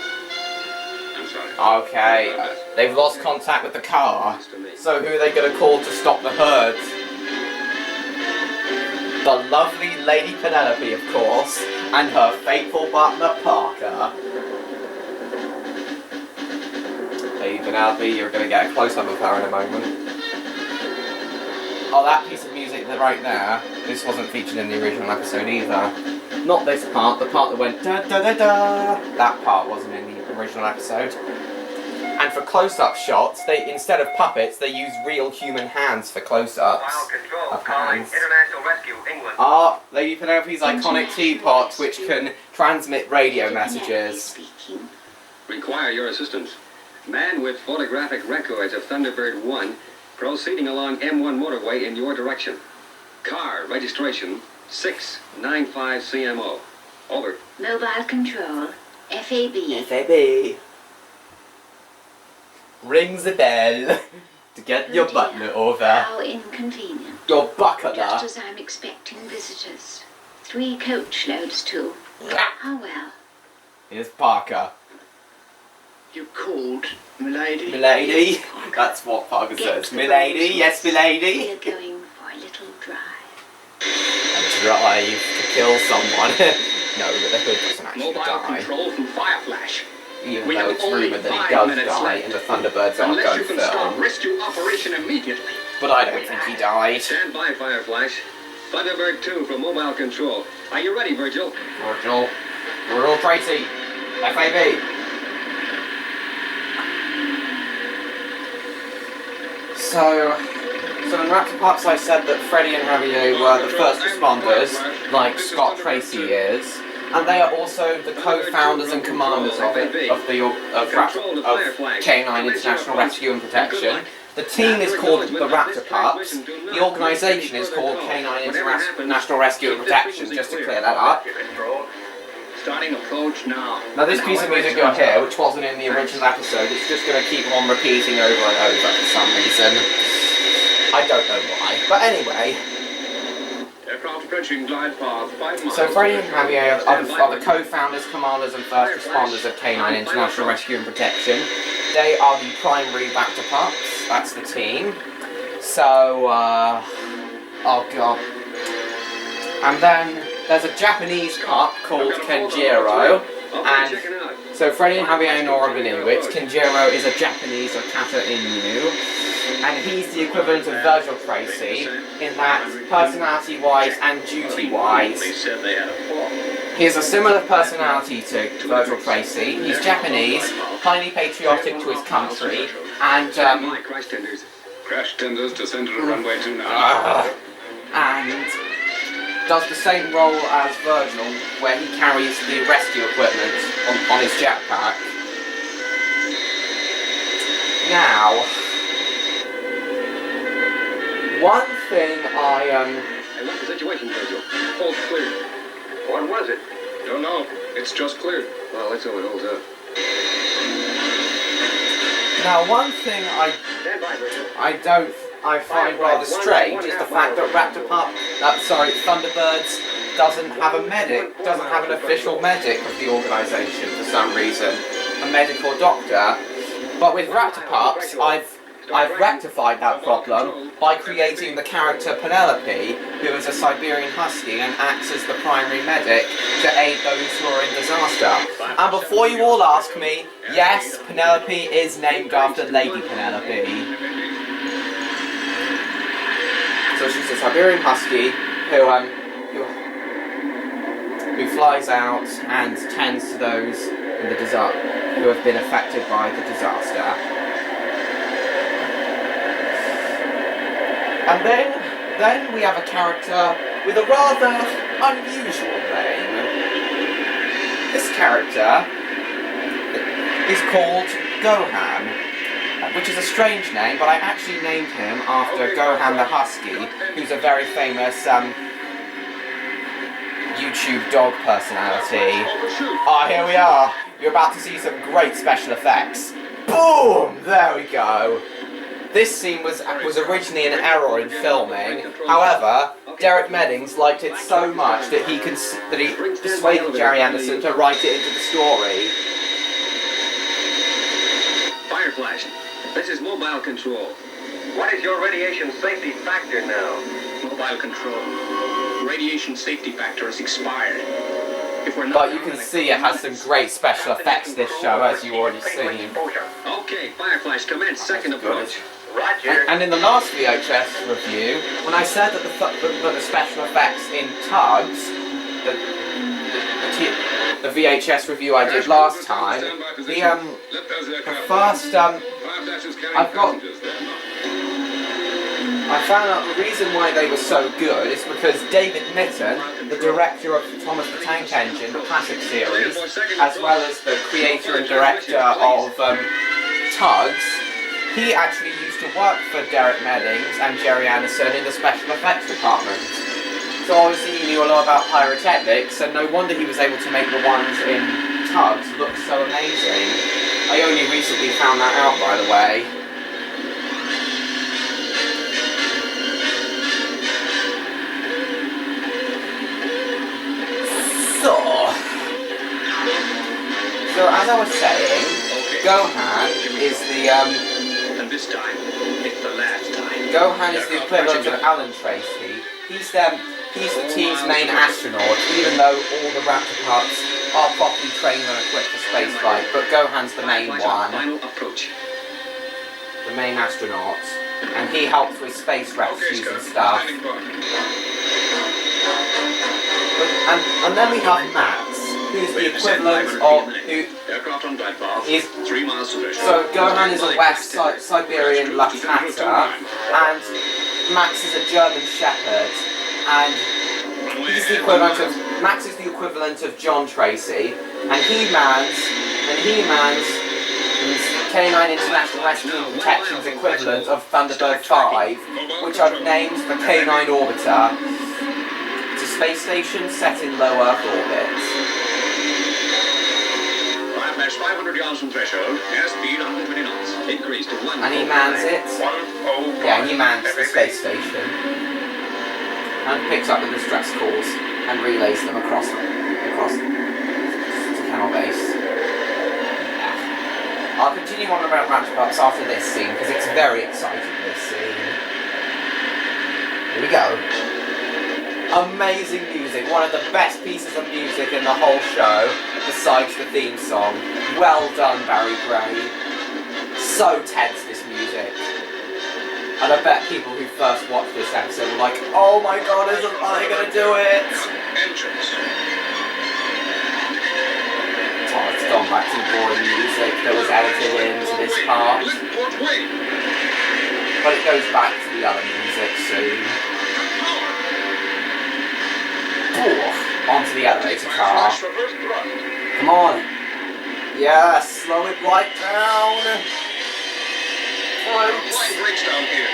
I'm sorry. Okay, they've lost contact with the car. So who are they going to call to stop the herd? The lovely Lady Penelope, of course, and her faithful butler Parker. Lady Penelope, you're going to get a close-up of her in a moment. Oh, that piece of music right there, this wasn't featured in the original episode either. Not this part, the part that went da-da-da-da. That part wasn't in the original episode. And for close-up shots, instead of puppets, they use real human hands for close-ups of hands. Ah, Lady Penelope's iconic teapot, which can transmit radio messages. Require your assistance. Man with photographic records of Thunderbird 1 proceeding along M1 motorway in your direction. Car registration 695 CMO. Over. Mobile control. FAB. FAB. Rings a bell to get your butler over. How inconvenient. Your buckler. Just as I'm expecting visitors. 3 coach loads too. How well. Here's Parker. You called, milady? Milady? That's what Parker says. Milady? Yes, milady? We're going for a little drive. A drive to kill someone. No, but the hood doesn't actually Mobile die. control from Fireflash. Even We though have it's only rumoured that he 5 does minutes die left. in the Thunderbirds on Unless Go you can stop film. rescue operation immediately. But I don't think he died. Stand by, Fireflash. Thunderbird 2 from mobile control. Are you ready, Virgil? Virgil. Virgil Tracy. FAB. So in Raptor Pups I said that Freddie and Javier were the first responders, like Scott Tracy is, and they are also the co-founders and commanders of K9 International Rescue and Protection. The team is called the Raptor Pups. The organisation is called K9 International Rescue and Protection, just to clear that up. Starting approach now. Now this piece of music you'll hear, which wasn't in the original episode, it's just going to keep on repeating over and over for some reason. I don't know why. But anyway. Aircraft approaching glide path 5 miles. So Freddie and Javier are the co-founders, commanders and first responders of K9 International Rescue and Protection. They are the primary Raptor Pups. That's the team. So, oh god. And then there's a Japanese pup called Kenjiro, and So Freddy and Javier Nora are Inuit, Kinjiro is a Japanese or Kata Inu, and he's the equivalent of Virgil Tracy in that personality-wise and duty-wise. They said they had a fall. He has a similar personality to Virgil Tracy. He's Japanese, highly patriotic to his country, and Crash tenders descend to runway 29. and does the same role as Virgil, where he carries the rescue equipment on his jetpack. Now, one thing Hey, what's the situation, Virgil? Hold clear. What was it? Don't know. It's just cleared. Well, let's hope it holds up. Now, one thing Stand by, Virgil. I find rather strange is the fact that Thunderbirds doesn't have a medic, doesn't have an official medic of the organisation for some reason, a medical doctor. But with Raptor Pups, I've rectified that problem by creating the character Penelope, who is a Siberian Husky and acts as the primary medic to aid those who are in disaster. And before you all ask me, yes, Penelope is named after Lady Penelope. So she's a Siberian Husky who flies out and tends to those in the who have been affected by the disaster. And then we have a character with a rather unusual name. This character is called Gohan, which is a strange name, but I actually named him after Gohan the Husky, who's a very famous YouTube dog personality. Here we are. You're about to see some great special effects. Boom! There we go. This scene was originally an error in filming. However, Derek Meddings liked it so much that he persuaded Jerry Anderson to write it into the story. Fire flash. This is mobile control. What is your radiation safety factor now? Mobile control. Radiation safety factor is expired. But you can see it has some great special effects this show, as you already seen. Okay, Fireflash, commence second approach. Roger. And in the last VHS review, when I said that the special effects in Tugs, the VHS review I did last time, I found out the reason why they were so good is because David Mitton, the director of Thomas the Tank Engine, the classic series, as well as the creator and director of Tugs, he actually used to work for Derek Meddings and Jerry Anderson in the special effects department. So obviously he knew a lot about pyrotechnics, and no wonder he was able to make the ones in Tugs look so amazing. I only recently found that out, by the way. So as I was saying, Gohan is the And this time, it's the last time. Gohan is the equivalent of Alan Tracy. He's the team's main astronaut, even though all the Raptor Pups are properly trained and equipped for spaceflight, but Gohan's the main one. Final approach. The main astronaut. And he helps with space rescues and stuff. And then we have Max, who's the equivalent of Aircraft on glide path. 3 miles to threshold. So Gohan is a West Siberian Lufthansa, and Max is a German Shepherd, and Max is the equivalent of John Tracy, and He-Man's K9 International Rescue and Protection's equivalent of Thunderbird 5, which I've named the K9 Orbiter. It's a space station set in low Earth orbit. 500 yards from threshold. Airspeed 120 knots. Increase to 1. And he mans it. 105. Yeah, he mans the space station. And picks up the distress calls and relays them across to Canal Base. Yeah. I'll continue on about Raptor Pups after this scene because it's very exciting, this scene. Here we go. Amazing music, one of the best pieces of music in the whole show, besides the theme song. Well done, Barry Gray. So tense, this music. And I bet people who first watched this episode were like, oh my god, isn't I gonna do it? Entrance. Oh, it's gone back to boring music that was edited into this part. But it goes back to the other music soon. Oh, onto the elevator car. Come on. Yeah, slow it right down. Line breaks down here.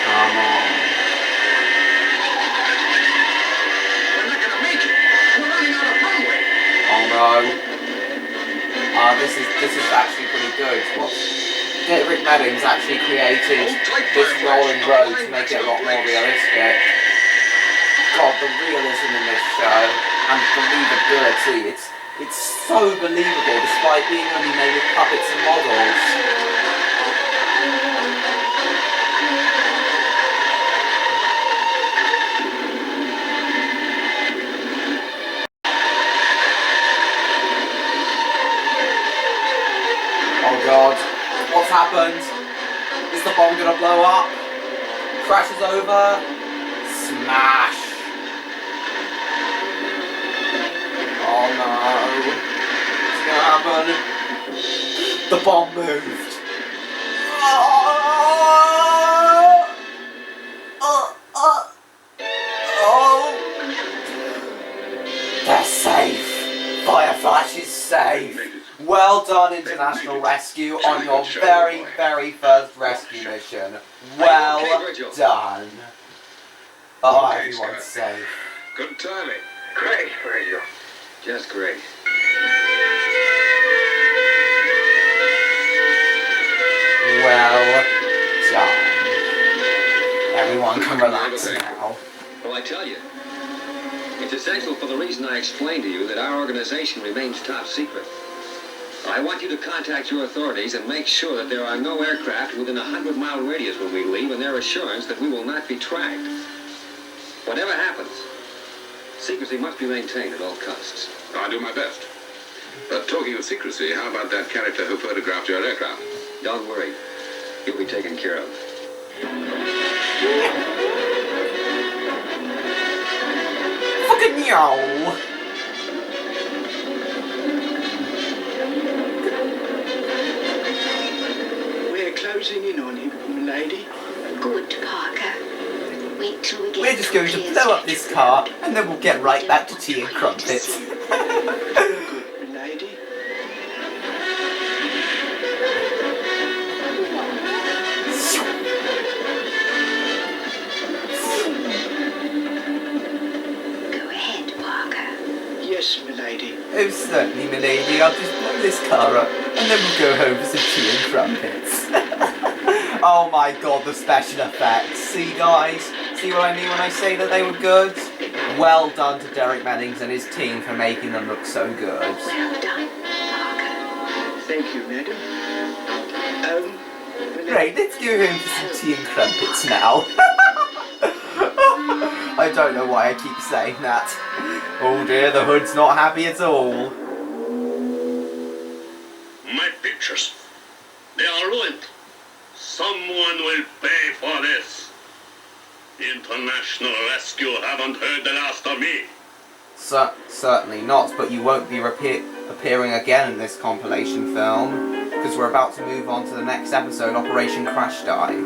Come on. We're not gonna make it. We're running out of runway. Oh no. This is actually pretty good. What? Rick Meddings actually created this rolling road to make it a lot more realistic. God, the realism in this show and believability, it's so believable despite being only made with puppets and models. Oh god, what's happened? Is the bomb gonna blow up? Crashes over? Smash! Oh no. What's gonna happen? The bomb moved. They're safe. Fire Flash is safe. Well done, International Rescue, on your very, very first rescue mission. Well done. Oh, everyone's safe. Good timing. Great, Virgil. Just great. Well done. Everyone can relax now. Well, I tell you, it's essential for the reason I explained to you that our organization remains top secret. I want you to contact your authorities and make sure that there are no aircraft within a 100-mile radius when we leave, and their assurance that we will not be tracked. Whatever happens, secrecy must be maintained at all costs. I'll do my best. But talking of secrecy, how about that character who photographed your aircraft? Don't worry. He'll be taken care of. Fucking yo! We're closing in on him, lady. Good, Parker. Wait till we get We're just going to blow up this car, and then we'll get right back to tea and crumpets. Good, lady. Go ahead, Parker. Yes, milady. Oh, certainly, milady. I'll just blow this car up, and then we'll go home for some tea and crumpets. Oh my god, the special effects. See, guys? See what I mean when I say that they were good? Well done to Derek Meddings and his team for making them look so good. Well done, Parker. Thank you, madam. Right, let's go home for some tea and crumpets now. I don't know why I keep saying that. Oh dear, the hood's not happy at all. My pictures, they are ruined. Someone will pay for this. International Rescue haven't heard the last of me. Certainly not, but you won't be appearing again in this compilation film, because we're about to move on to the next episode, Operation Crash Dive.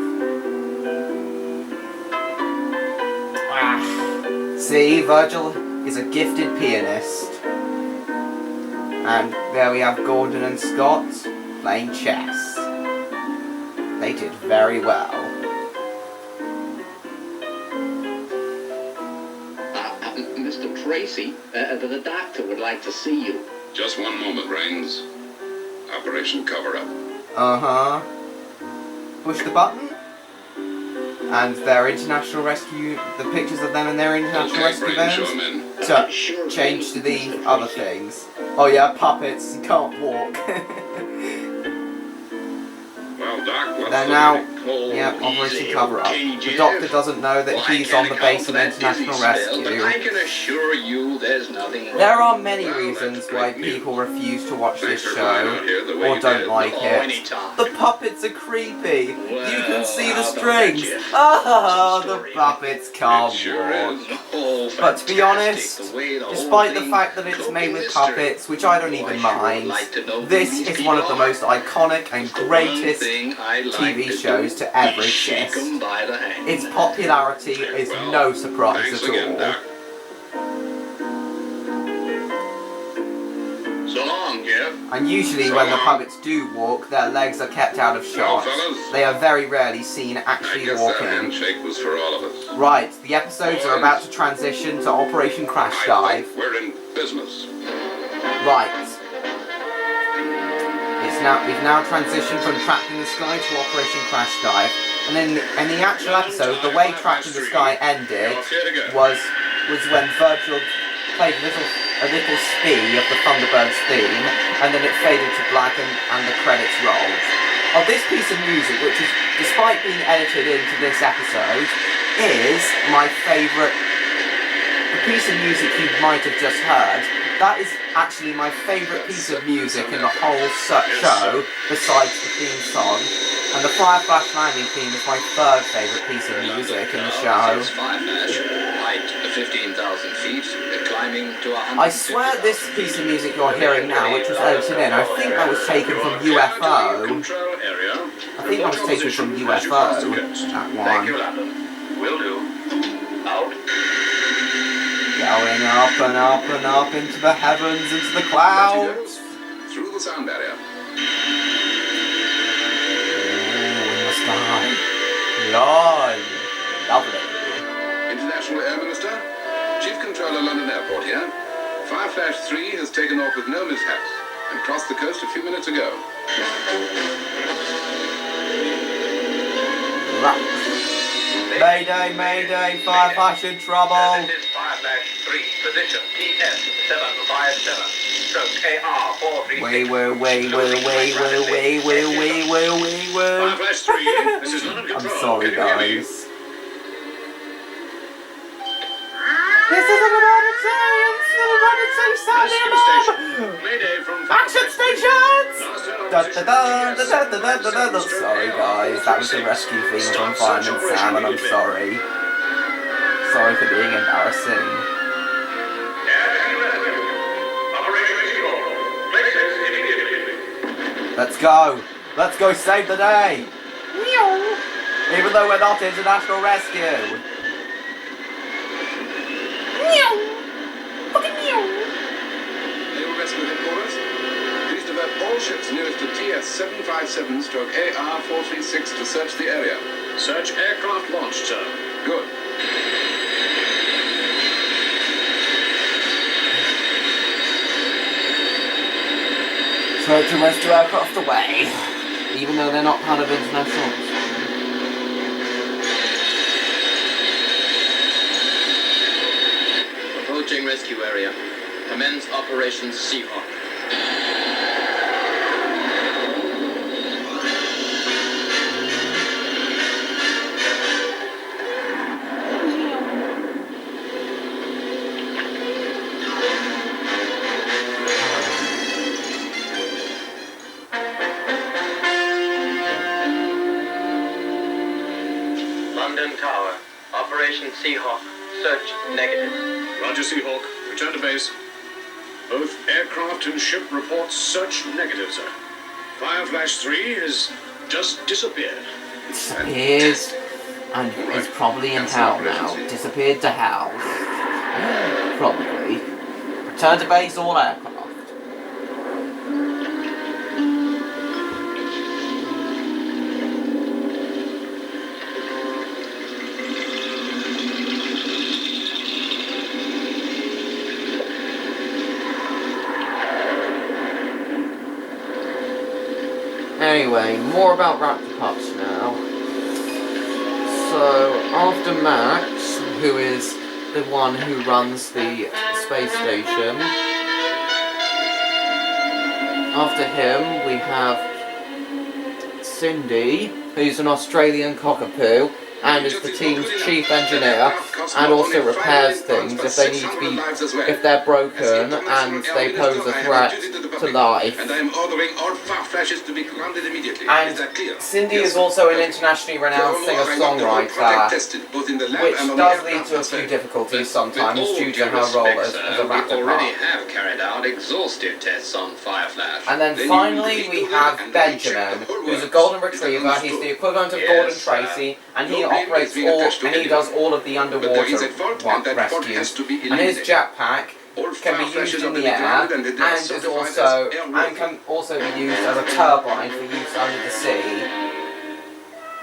See, Virgil is a gifted pianist. And there we have Gordon and Scott playing chess. They did very well. Mr. Tracy, the doctor would like to see you. Just one moment, Raines. Operation Cover-Up. Uh-huh. Push the button. And their international rescue, the pictures of them in their international rescue events. So, change to the other things. Oh yeah, puppets, you can't walk. Well, They're now, Operation Cover Up. The Doctor doesn't know that he's on the base of International Rescue. I can assure you there's nothing wrong. There are many reasons why people refuse to watch this show, or don't like it. The puppets are creepy. You can see the strings. Ah, the puppets can't walk. But to be honest, despite the fact that it's made with puppets, which I don't even mind, this is one of the most iconic and greatest TV shows to ever exist. Its popularity is no surprise at all. So long, Jeff. And usually when the puppets do walk, their legs are kept out of shot. They are very rarely seen actually walking. Handshake was for all of us. Right, the episodes are about to transition to Operation Crash Dive. We're in business. Right. We've now transitioned from Trapped in the Sky to Operation Crash Dive. And then in the actual episode, the way Trapped in the Sky ended was when Virgil played a little spee of the Thunderbirds theme, and then it faded to black and the credits rolled. Of this piece of music, which is, despite being edited into this episode, is my favourite. The piece of music you might have just heard, that is actually my favourite piece of music in the whole show, besides the theme song. And the Fire Flash Landing theme is my third favourite piece of music in the show. Height 15,000 feet, climbing to 100. I swear this piece of music you're hearing now, which was edited in, I think that was taken from UFO. I think that was taken from UFO, that one. Thank you, London. Will do. Out. Going up and up and up into the heavens, into the clouds. Through the sound barrier. In the sky. Lord. Lovely. International Air Minister, Chief Controller London Airport here. Fireflash 3 has taken off with no mishaps and crossed the coast a few minutes ago. Mayday, mayday, Fireflash in trouble. This is Fireflash 3, position TS757, stroke AR436. Fireflash 3, this is London I'm Control. sorry, Can you hear me? guys. This is an emergency! It's an emergency! Sound the alarm! Mayday from Action stations! Sorry, guys. That was the rescue theme from Fireman Sam, and I'm sorry. Sorry for being embarrassing. Let's go! Let's go save the day! Even though we're not International Rescue! Naval Rescue Headquarters, please divert all ships nearest to TS757 stroke AR436 to search the area. Search aircraft launched, sir. Good. Search and rescue aircraft away, even though they're not part of international. Approaching rescue area. Commence Operation Seahawk. London Tower, Operation Seahawk, search negative. Roger, Seahawk. Return to base. Both aircraft and ship reports search negative, sir. Fireflash 3 has just disappeared. Disappeared, and is probably in hell now. Disappeared to hell. Probably. Return to base, all aircraft. Anyway, more about Raptor Pups now. So, after Max, who is the one who runs the space station, after him we have Cindy, who's an Australian cockapoo, and is the team's chief engineer, and also repairs things if they need to be, if they're broken and they pose a threat to life. And I am ordering all far flashes to be grounded immediately. And Is that clear? Cindy is also an internationally renowned singer-songwriter, which does lead to a few difficulties sometimes due to her role as a raptor already part. have carried out exhaustive tests on Fireflash. And then finally we have Benjamin, who's a golden retriever. He's the equivalent of Gordon Tracy, and he operates all, and he does all of the underwater rescues. And his jetpack can be used in the air, and is also can also be used as a turbine for use under the sea.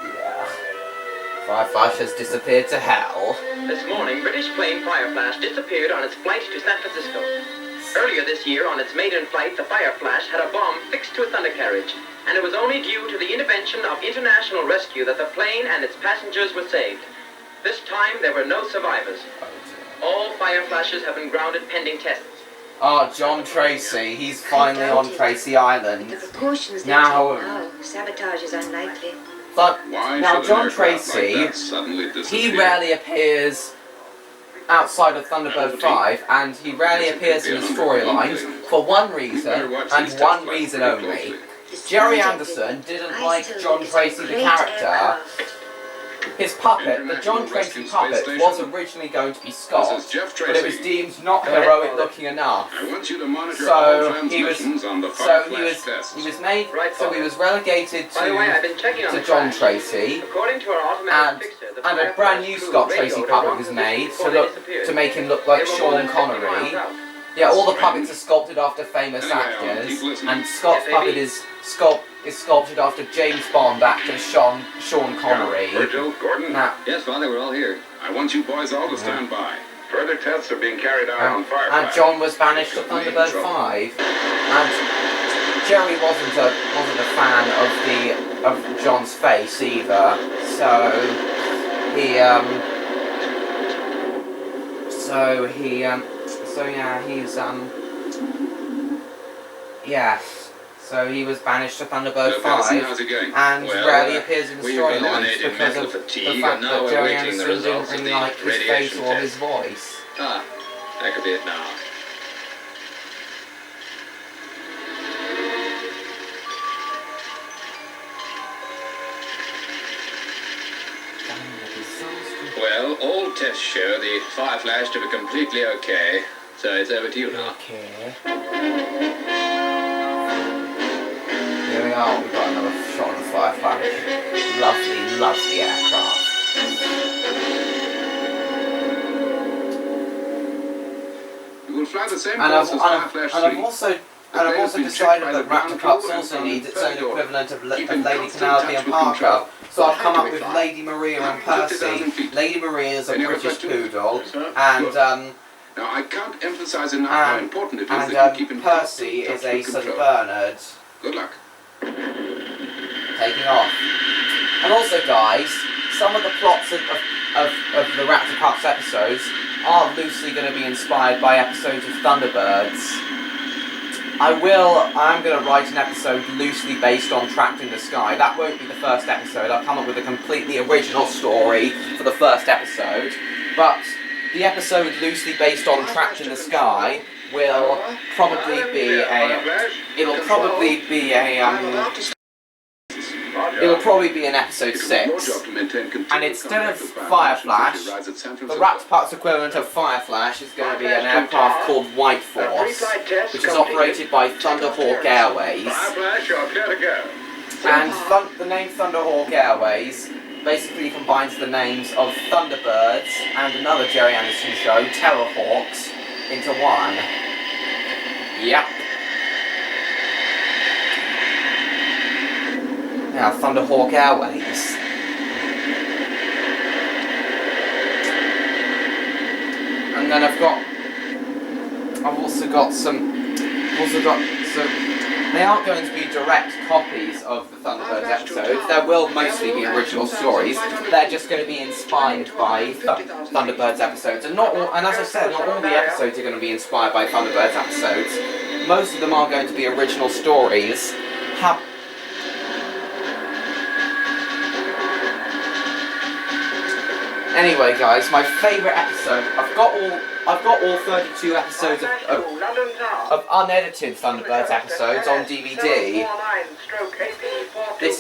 Yeah. Fireflash has disappeared to hell. This morning, British plane Fireflash disappeared on its flight to San Francisco. Earlier this year, on its maiden flight, the Fireflash had a bomb fixed to its undercarriage, and it was only due to the intervention of international rescue that the plane and its passengers were saved. This time, there were no survivors. All Fireflashes have been grounded pending tests. Oh, John Tracy, he's finally on Tracy Island. The precautions they Now, take now, sabotage is unlikely. but Why now should an John aircraft like Tracy, that suddenly he disappear? rarely appears outside of Thunderbird 5, and he rarely appears in the storylines for one reason, and one reason only. Jerry Anderson didn't like John Tracy the character. His puppet, the John Tracy puppet, was originally going to be Scott, but it was deemed not heroic looking enough. I want you to monitor all So he transmissions on the Fireflash tests. was relegated By the way, I've been checking on to the John track. Tracy, According to our automatic fixer, the and a Fireflash brand new crew Scott radioed Tracy a puppet wrong was position made before they disappeared. to make him look like They were more Sean than 50 miles Connery. out. Yeah, all the puppets are sculpted after famous actors, and Scott's puppet is sculpted after James Bond actor Sean Connery. Virgil, Gordon, Now, Yes, Father, we're all here. I want you boys all to stand by. Further tests are being carried out on Fireflash. and John was banished to Thunderbird 5, and Jerry wasn't a fan of John's face either, so he was banished to Thunderbird 5, and rarely appears in the we've storylines eliminated because mental of the fatigue, fact and now that we're Jerry waiting the Anderson didn't results of really the like his face radiation or his test. voice. Ah, that could be it now. Well, all tests show the Fireflash to be completely okay, so it's over to you now. Okay. Here we are, we've got another shot of the Fireflash. Lovely, lovely aircraft. You will fly the same And course as Fireflash 3. I've also decided that Raptor Cups also needs its own equivalent of Lady Penelope and Parker. So I've come up with Lady Maria and Percy. Lady Maria is a British poodle, and Now, I can't emphasize enough how important it is that you keep in Percy is a St. Bernard. Good luck. Taking off. And also, guys, some of the plots of the Raptor Cups episodes are loosely going to be inspired by episodes of Thunderbirds. I'm going to write an episode loosely based on Trapped in the Sky. That won't be the first episode. I'll come up with a completely original story for the first episode. But the episode loosely based on Trapped in the Sky will probably be it'll probably be an episode 6. And instead of Fireflash, the Raptor Park's equivalent of Fireflash is going to be an aircraft called White Force, which is operated by Thunderhawk Airways. Fireflash, you're clear to go. And the name Thunderhawk Airways basically combines the names of Thunderbirds and another Jerry Anderson show, Terrorhawks, into one. Yep. Now, Thunderhawk Airways. And then I've also got some, they aren't going to be direct copies of the Thunderbirds episodes. There will mostly be original stories. They're just going to be inspired by Thunderbirds episodes. And as I said, not all the episodes are going to be inspired by Thunderbirds episodes. Most of them are going to be original stories. Anyway, guys, my favourite episode. I've got all 32 episodes of unedited Thunderbirds episodes on DVD. This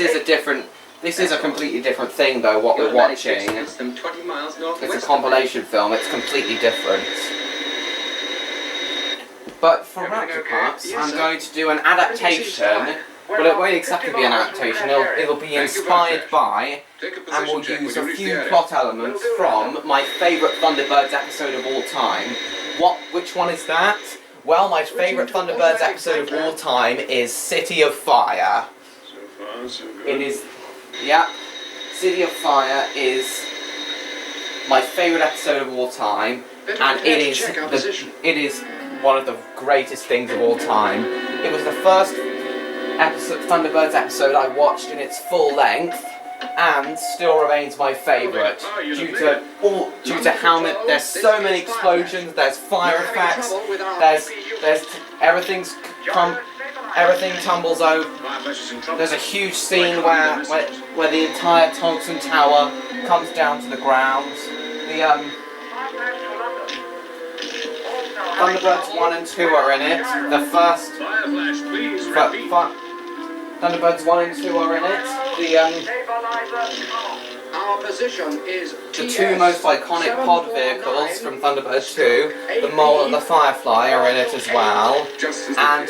is a completely different thing, though. What we're watching. It's a compilation film. It's completely different. But for Raptor Parks, I'm going to do an adaptation. Well, it won't exactly be an adaptation. It'll be inspired by, and we'll use a few plot elements from my favourite Thunderbirds episode of all time. Which one is that? Well, my favourite Thunderbirds episode of all time is City of Fire. So far, so good. It is, yeah, City of Fire is my favourite episode of all time, and it is one of the greatest things of all time. It was the first Thunderbirds episode I watched in its full length, and still remains my favourite due to how many. There's so many explosions. There's fire effects. There's everything tumbles out. There's a huge scene where the entire Thompson Tower comes down to the ground. The Thunderbirds 1 and 2 are in it. The first Thunderbirds 1 and 2 are in it. Our position is The two most iconic pod vehicles from Thunderbirds 2, the Mole and the Firefly, are in it as well. And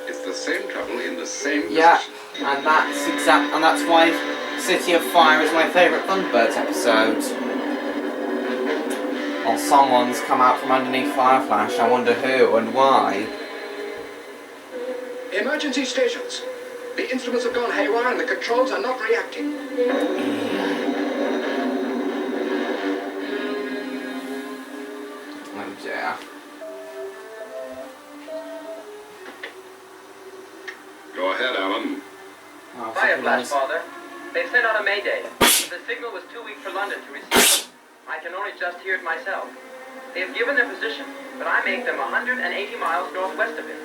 it's the same trouble in the same yeah, and that's why City of Fire is my favourite Thunderbirds episode. Well, someone's come out from underneath Fireflash. I wonder who and why. Emergency stations. The instruments have gone haywire and the controls are not reacting. Oh dear. Go ahead, Alan. Oh, Fireflash, Father. They've sent out a mayday. The signal was too weak for London to receive. I can only just hear it myself. They have given their position, but I make them 180 miles northwest of it.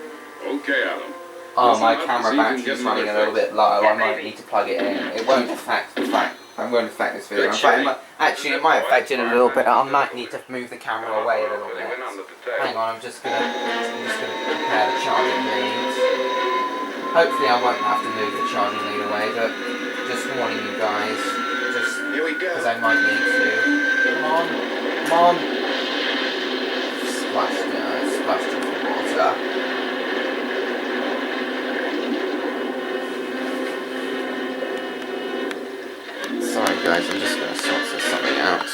Okay, Alan. Oh, my camera battery's running a little bit low. I might need to plug it in. It won't affect this video. In fact, it might affect it a little bit. I might need to move the camera away a little bit. Hang on, I'm just gonna prepare the charging leads. Hopefully I won't have to move the charging lead away, but just warning you guys, because I might need to. Come on. Splashed into water. Sorry guys, I'm just going to sort something out.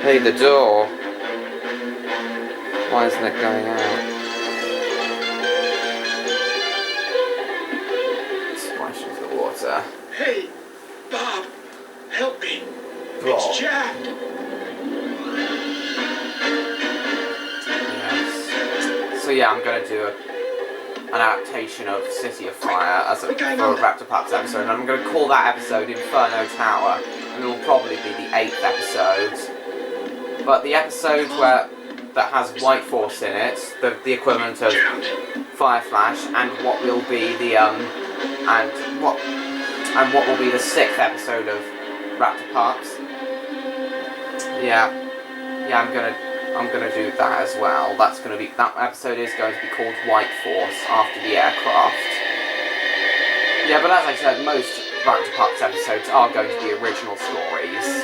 Hey, the door. Why isn't it going out? Splash into the water. Hey, Bob, help me. Bob. It's jacked. Yes. So yeah, I'm going to do an adaptation of City of Fire for a Raptor Pups episode, and I'm going to call that episode Inferno Tower, and it will probably be the 8th episode. But the episode that has White Force in it, the equivalent of Fireflash, and what will be the what will be the 6th episode of Raptor Pups. Yeah, I'm gonna do that as well. That episode is going to be called White Force after the aircraft. Yeah, but as I said, most Raptor Pups episodes are going to be original stories.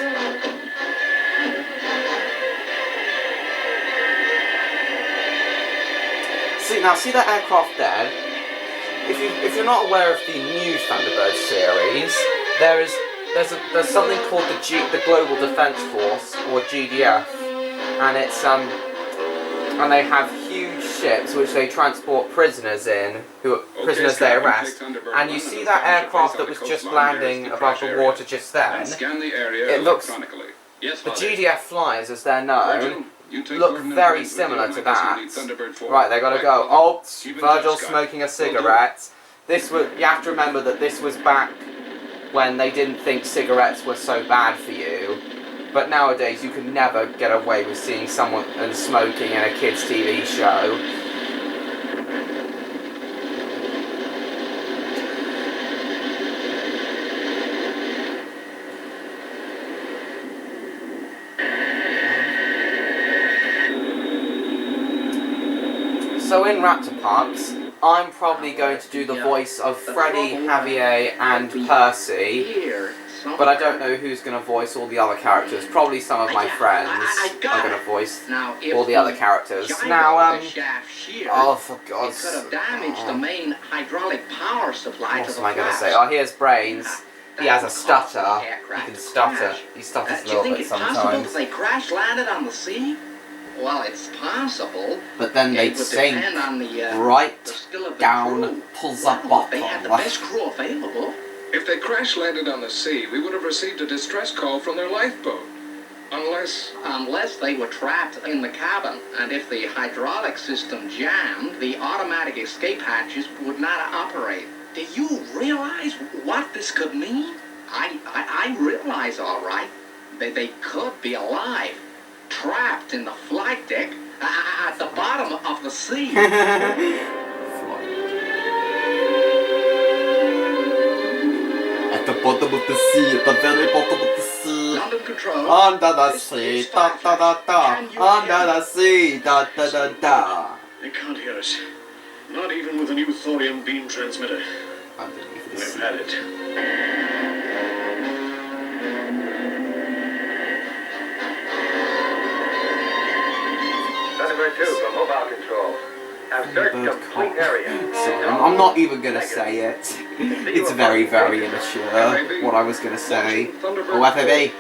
See that aircraft there? If you're not aware of the new Thunderbirds series, there's something called the Global Defense Force, or GDF, and it's and they have huge ships which they transport prisoners in, prisoners they arrest. And you see that aircraft that was just landing above the water just then? It looks. The GDF flyers, as they're known, look very similar to that. Right, they gotta go. Oh, Virgil's smoking a cigarette. You have to remember that this was back when they didn't think cigarettes were so bad for you. But nowadays you can never get away with seeing someone smoking in a kids' TV show. So in Raptor Pups, I'm probably going to do the voice of Freddy, Javier, and Percy. But I don't know who's going to voice all the other characters. Probably some of my friends are going to voice all the other characters. Now, oh, for God's sake. It could have damaged the main hydraulic power supply to the What am I going to flash. say? Oh, here's Brains. He has a stutter. He can stutter. He stutters a little bit sometimes. Do you think it's possible that they crash landed on the sea? Well, it's possible. But then they'd sink right down, pulls up bottom. They had the best crew available. If they crash landed on the sea, we would have received a distress call from their lifeboat. Unless they were trapped in the cabin, and if the hydraulic system jammed, the automatic escape hatches would not operate. Do you realize what this could mean? I realize, all right. They could be alive, trapped in the flight deck at the bottom of the sea. At the bottom of the sea, at the very bottom of the sea. London Control. Under the sea, da da da da. Under the sea, da da da da. They can't hear us. Not even with a new thorium beam transmitter. Underneath the We've sea. had it. Thunderbird 2 from Mobile Control. Have searched complete area. I'm not even gonna say it. It's very, very immature, what I was gonna say. Oh, FAB!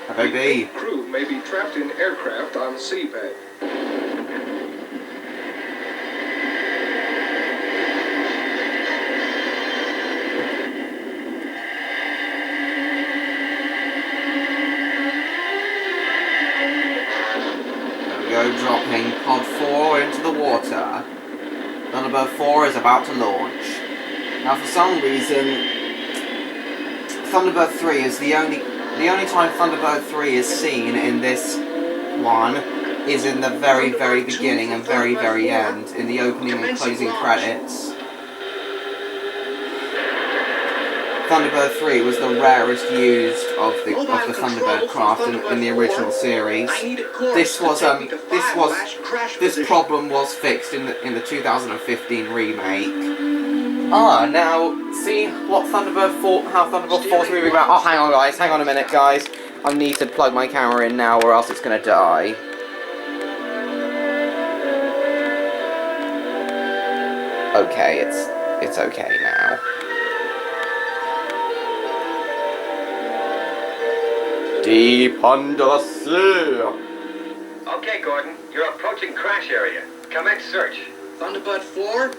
FAB! Crew may be trapped in aircraft on seabed. There we go, dropping Pod 4 into the water. Thunderbird 4 is about to launch. Now for some reason, Thunderbird 3 is the only time Thunderbird 3 is seen in this one is in the very, very beginning and very, very end, in the opening and closing credits. Thunderbird 3 was the rarest used of the Thunderbird craft in the original series. This problem was fixed in the 2015 remake. Now see what how Thunderbird 4 is moving about. Oh, hang on a minute, guys. I need to plug my camera in now, or else it's gonna die. Okay, it's okay now. Deep under the sea. Okay, Gordon, you're approaching crash area. Commence search. Thunderbird 4,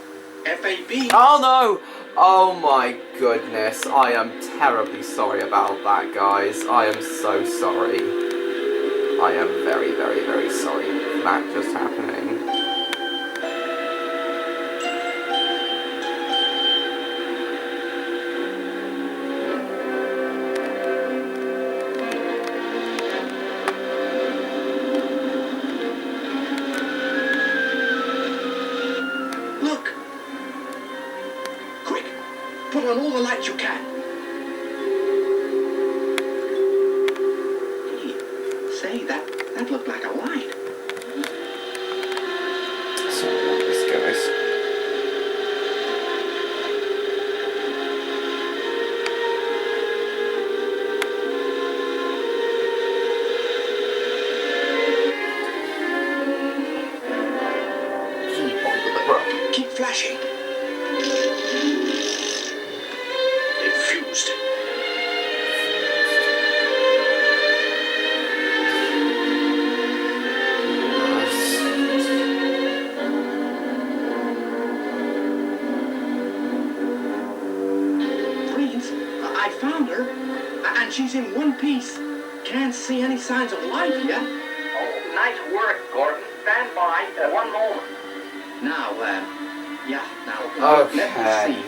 FAB. Oh no! Oh my goodness, I am terribly sorry about that, guys. I am so sorry. I am very, very, very sorry for that just happening. Put on all the lights you can. Hey, say, that looked like a light. So this goes. Keep flashing. She's in one piece. Can't see any signs of life yet. Oh, nice work, Gordon. Stand by for one moment. Now, okay. Let me see.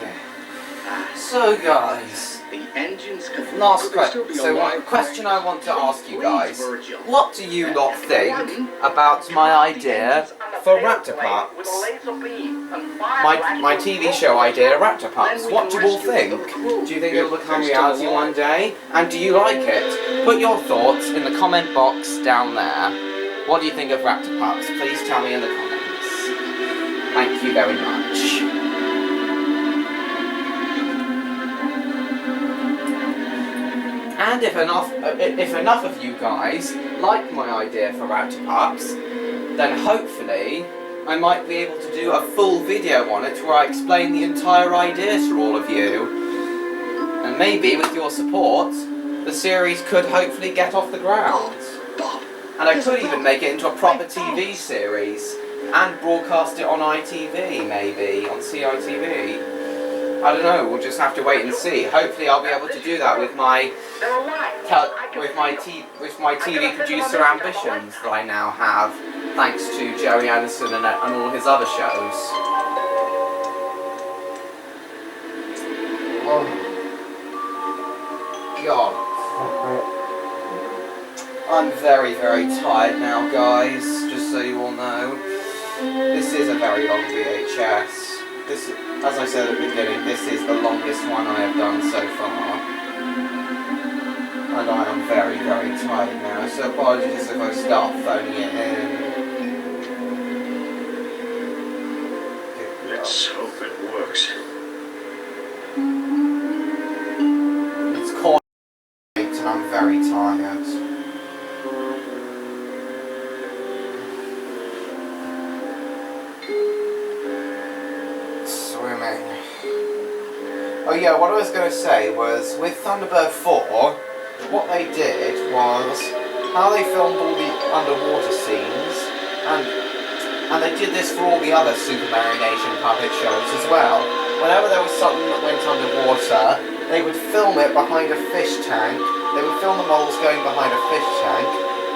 So, guys, the engines could last question. So, one question I want to ask you guys: what do you lot think about my idea for Raptor Pups? My TV show idea, Raptor Pups. What do you all think? Do you think it will become reality one day? And do you like it? Put your thoughts in the comment box down there. What do you think of Raptor Pups? Please tell me in the comments. Thank you very much. And if enough of you guys like my idea for Raptor-Pups, then hopefully I might be able to do a full video on it where I explain the entire idea to all of you. And maybe with your support, the series could hopefully get off the ground. And I could even make it into a proper TV series and broadcast it on ITV, maybe, on CITV. I don't know, we'll just have to wait and see. Hopefully I'll be able to do that with my TV producer ambitions that I now have, thanks to Joey Anderson and all his other shows. Oh. God. I'm very, very tired now, guys, just so you all know. This is a very long VHS. This, as I said at the beginning, this is the longest one I have done so far. And I am very, very tired now, so apologies if I start phoning it in. Let's hope it works. It's quarter to 8 and I'm very tired. Oh yeah, what I was going to say was, with Thunderbird 4, what they did was, how they filmed all the underwater scenes, and they did this for all the other Super Mario Nation puppet shows as well. Whenever there was something that went underwater, they would film it behind a fish tank, they would film the models going behind a fish tank,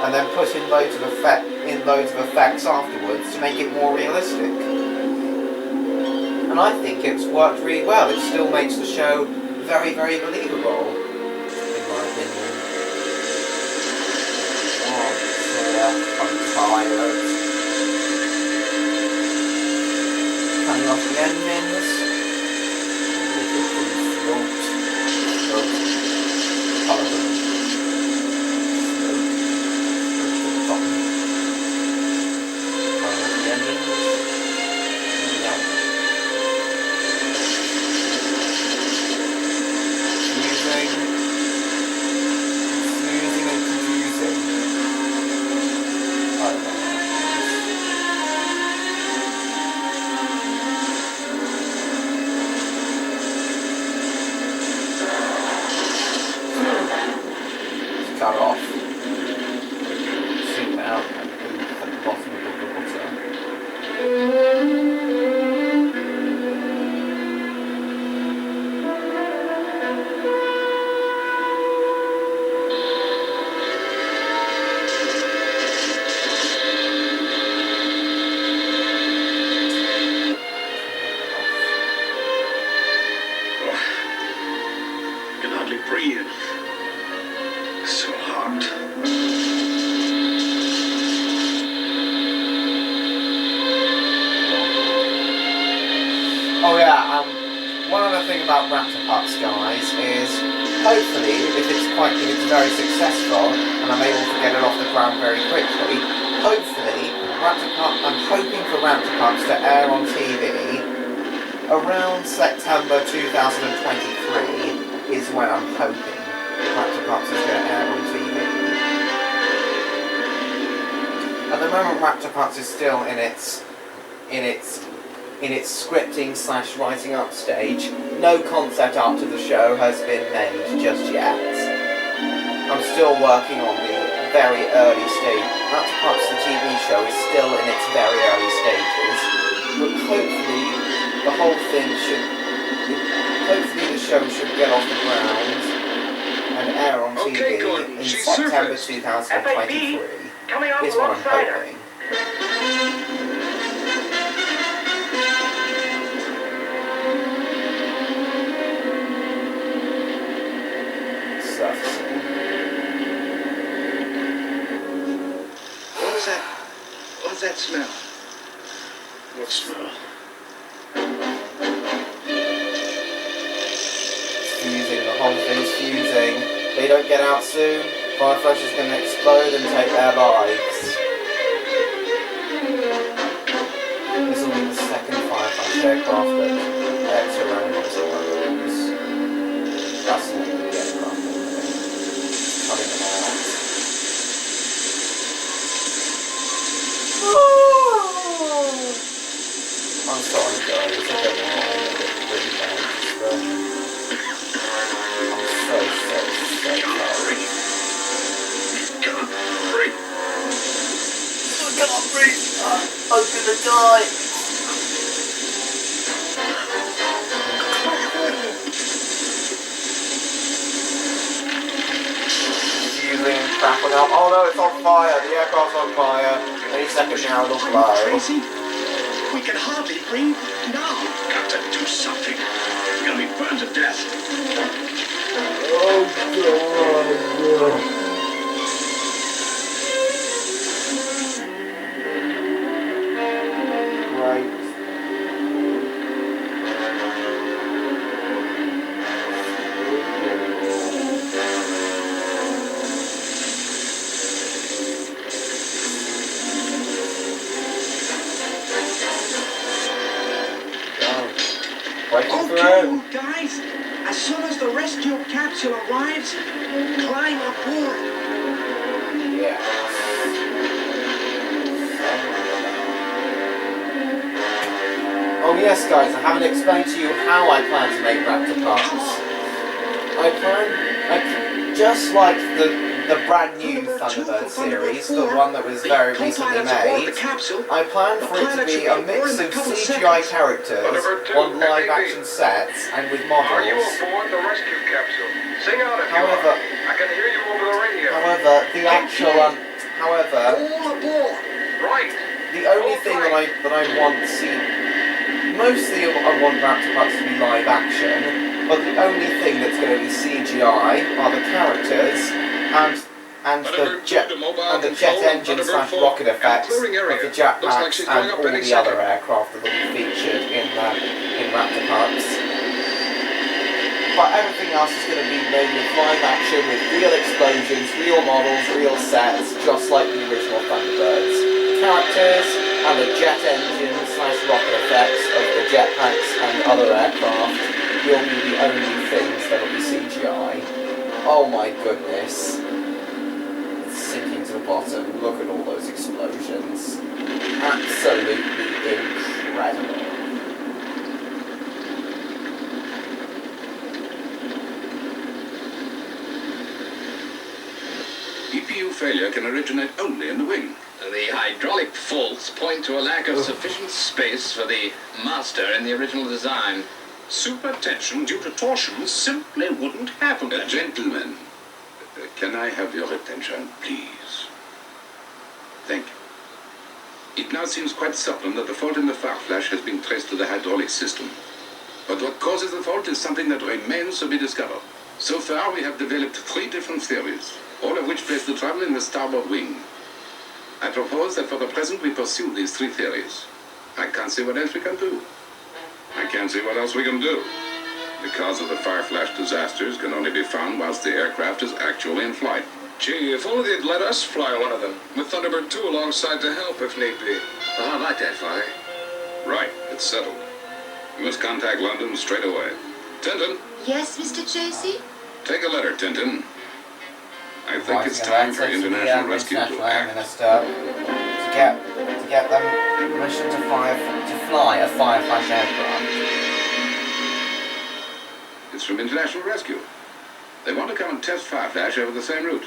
and then put in loads of effects afterwards to make it more realistic. And I think it's worked really well. It still makes the show very, very believable, in my opinion. Oh, dear, I'm tired. Turning off the engines. Cut off. Shoot out at the bottom of the water. I can hardly breathe. So hot. Oh yeah, one other thing about Raptor-Pups, guys, is hopefully, if it's very successful, and I'm able to get it off the ground very quickly, hopefully, I'm hoping for Raptor-Pups to air on TV around September 2023 is when I'm hoping Raptor-Pups is going to air on TV. At the moment, Raptor-Pups is still in its scripting / writing up stage. No concept art to the show has been made just yet. I'm still working on the very early stage. Raptor-Pups, the TV show, is still in its very early stages. But hopefully, the whole thing hopefully the show should get off the ground and air on TV in September 2023 is what I'm hoping. What's that smell? What smell? Fusing, the whole thing's fusing. They don't get out soon, Fireflash is going to explode and take their lives. This will be the second I'm gonna die. Using crackling up. Oh no, it's on fire. The aircraft's on fire. Any second now it'll blow. Crazy? We can hardly breathe now. Got to do something. We're gonna be burned to death. Oh god. Right. Okay, guys. As soon as the rescue capsule arrives, climb aboard. Yeah. Oh yes, guys, I haven't explained to you how I plan to make Raptor parts. Just like the brand new Thunderbirds series, the one that was very recently made, I plan for it to be a mix of CGI characters on live action sets and with models. Are you aboard the rescue capsule? Sing out if However, you are. I can hear you over the radio. However, the actual all aboard. Right. the only thing that I want to see, mostly I want Raptor parts to be live action, but the only thing that's going to be CGI are the characters and the jet engine slash rocket effects of the jetpacks and all the other aircraft that will be featured in Raptor parts. But everything else is going to be made with live action, with real explosions, real models, real sets, just like the original Thunderbirds. The characters and the jet engine slash rocket effects of the jetpacks and other aircraft will be the only things that will be CGI. Oh my goodness. It's sinking to the bottom. Look at all those explosions. Absolutely incredible. EPU failure can originate only in the wing. The hydraulic faults point to a lack of sufficient space for the master in the original design. Supertension due to torsion simply wouldn't happen. Gentlemen, can I have your attention, please? Thank you. It now seems quite certain that the fault in the fire flash has been traced to the hydraulic system. But what causes the fault is something that remains to be discovered. So far, we have developed 3 different theories, all of which place the trouble in the starboard wing. I propose that for the present we pursue these 3 theories. I can't see what else we can do. I can't see what else we can do. The cause of the fire flash disasters can only be found whilst the aircraft is actually in flight. Gee, if only they'd let us fly one of them, with Thunderbird 2 alongside to help if need be. Well, how about that, Father? Right, it's settled. We must contact London straight away. Tintin, Yes, Mr. Tracy? take a letter, Tintin. I think it's time for international rescue to act. Minister to get them permission to fly a fire flash aircraft. It's from International Rescue. They want to come and test fire flash over the same route.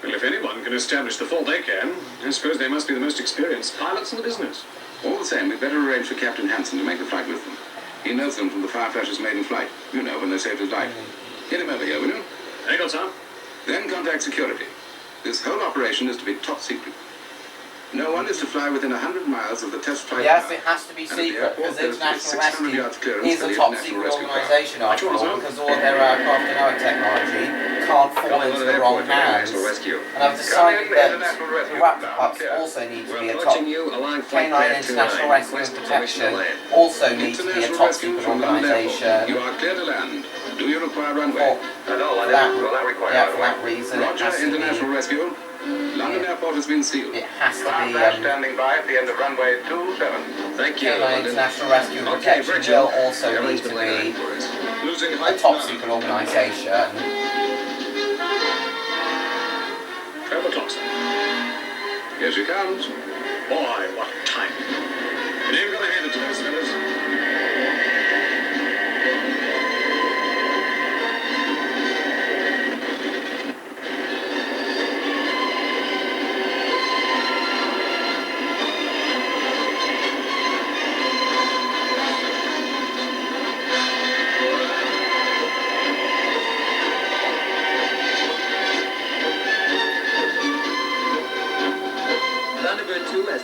Well, if anyone can establish the fault, they can. I suppose they must be the most experienced pilots in the business. All the same, we'd better arrange for Captain Hansen to make the flight with them. He knows them from the fire flashes made in flight. You know, when they saved his life. Get him over here, will you? Hang on, Sam. Then contact security. This whole operation is to be top secret. No one is to fly within 100 miles of the test flight. Yes, path. it has to be And at the secret, airport, because there's to be International 600 yards Rescue clearance is for a the top International secret Rescue organisation Car. after all, because all of their aircraft and other technology can't fall into the wrong hands. And I've decided that the Raptor pups also need to be a top Canine International Rescue and Protection also needs to be a top secret organisation. You are clear to land. Do you require runway? For that reason, it Roger, has to International be. Rescue. London Airport has been sealed. It has to be. standing by at the end of runway 27. Thank you, Canine London. International Rescue and Okay, Protection Bridget. will also need Everything's to been laying be for us. Losing a height top now. secret organisation. Trevor Thompson. Here she comes. Boy, what time. You ain't gonna hand it to us, fellas.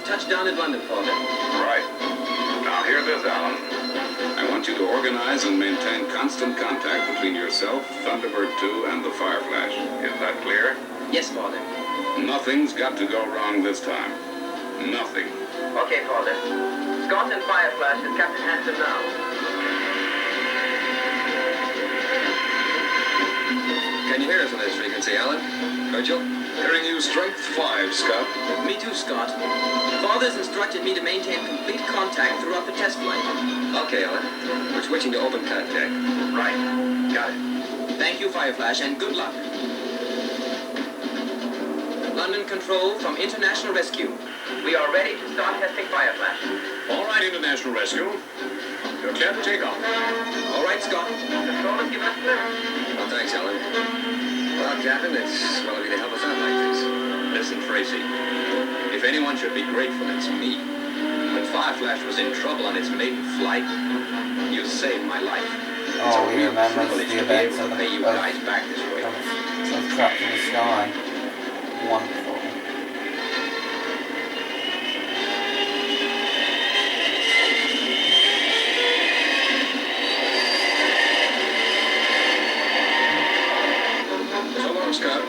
touchdown in London, Porter. Right. Now hear this, Alan. I want you to organize and maintain constant contact between yourself, Thunderbird 2, and the Fireflash. Is that clear? Yes, Porter. Nothing's got to go wrong this time. Nothing. Okay, Porter. Scott and Fireflash is Captain Hanson now. Can you hear us on this frequency, Alan? Virgil? Hearing you strength 5, Scott. Me too, Scott. Father's instructed me to maintain complete contact throughout the test flight. Okay, Alan. We're switching to open contact. Right. Got it. Thank you, Fireflash, and good luck. London Control from International Rescue. We are ready to start testing Fireflash. All right, International Rescue. You're clear to take off. All right, Scott. Control has given us clearance. Well, thanks, Alan. Well, Captain, it's swell of you to help us out like this. Listen, Tracy. If anyone should be grateful, it's me. When Fireflash was in trouble on its maiden flight, you saved my life. It's a real privilege to be able to pay you guys back this way. Of Trapped in the Sky. Wonderful. So long, Scott.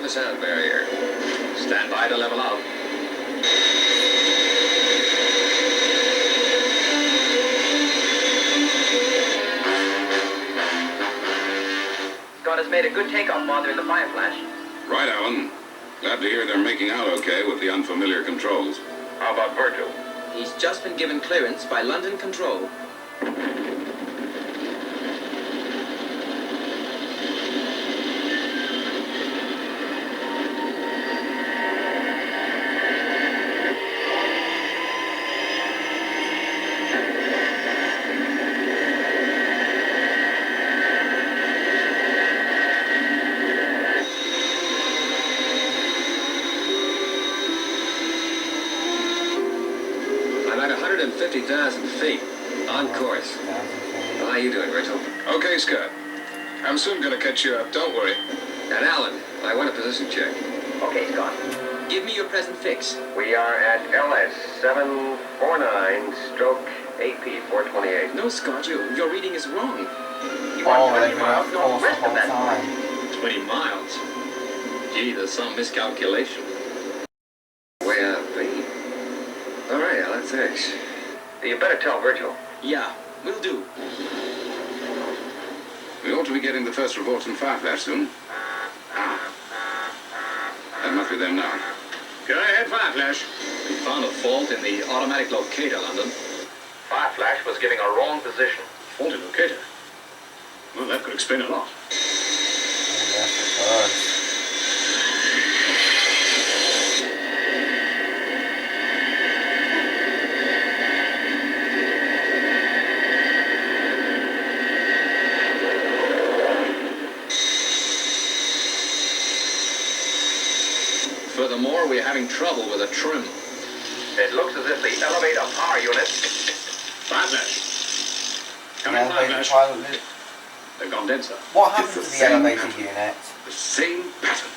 Sound barrier. Stand by to level out. Scott has made a good takeoff while they're in the Fireflash. Right, Alan. Glad to hear they're making out okay with the unfamiliar controls. How about Virgil? He's just been given clearance by London Control. I'm at 150,000 feet. On course. How are you doing, Virgil? Okay, Scott. I'm soon gonna catch you up, don't worry. And Alan, I want a position check. Okay, Scott. Give me your present fix. We are at LS 749 stroke AP 428. No, Scott, your reading is wrong. You Oh, are 20 they've been miles off course the northwest whole of that time. point. 20 miles. Gee, there's some miscalculation. Way out, B. All right, Alan, thanks. You better tell Virgil. Yeah, will do. We ought to be getting the first reports from Fireflash soon. That must be them now. Go ahead, Fireflash. We found a fault in the automatic locator, London. Fireflash was giving a wrong position. Faulty locator. Well, that could explain a lot. Yes, it does. Furthermore, we're having trouble with a trim. It looks as if the elevator power unit... Fireflash. Come in, Elevator Fireflash. pilot. The condenser. What happened It's to the the same elevator pattern. unit? The same pattern.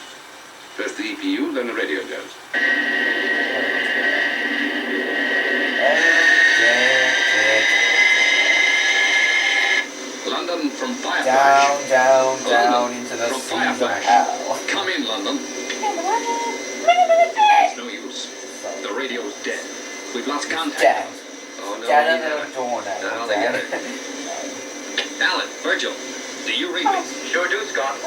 First the EPU, then the radio goes. London from Fireflash. Down into the From seas of Fireflash. hell. Come in, London. It's no use. The radio's dead. We've lost contact. Dead. Oh, no, Dead you under haven't. the door now. Not altogether. Alan, Virgil, do you read me? Sure do, Scott.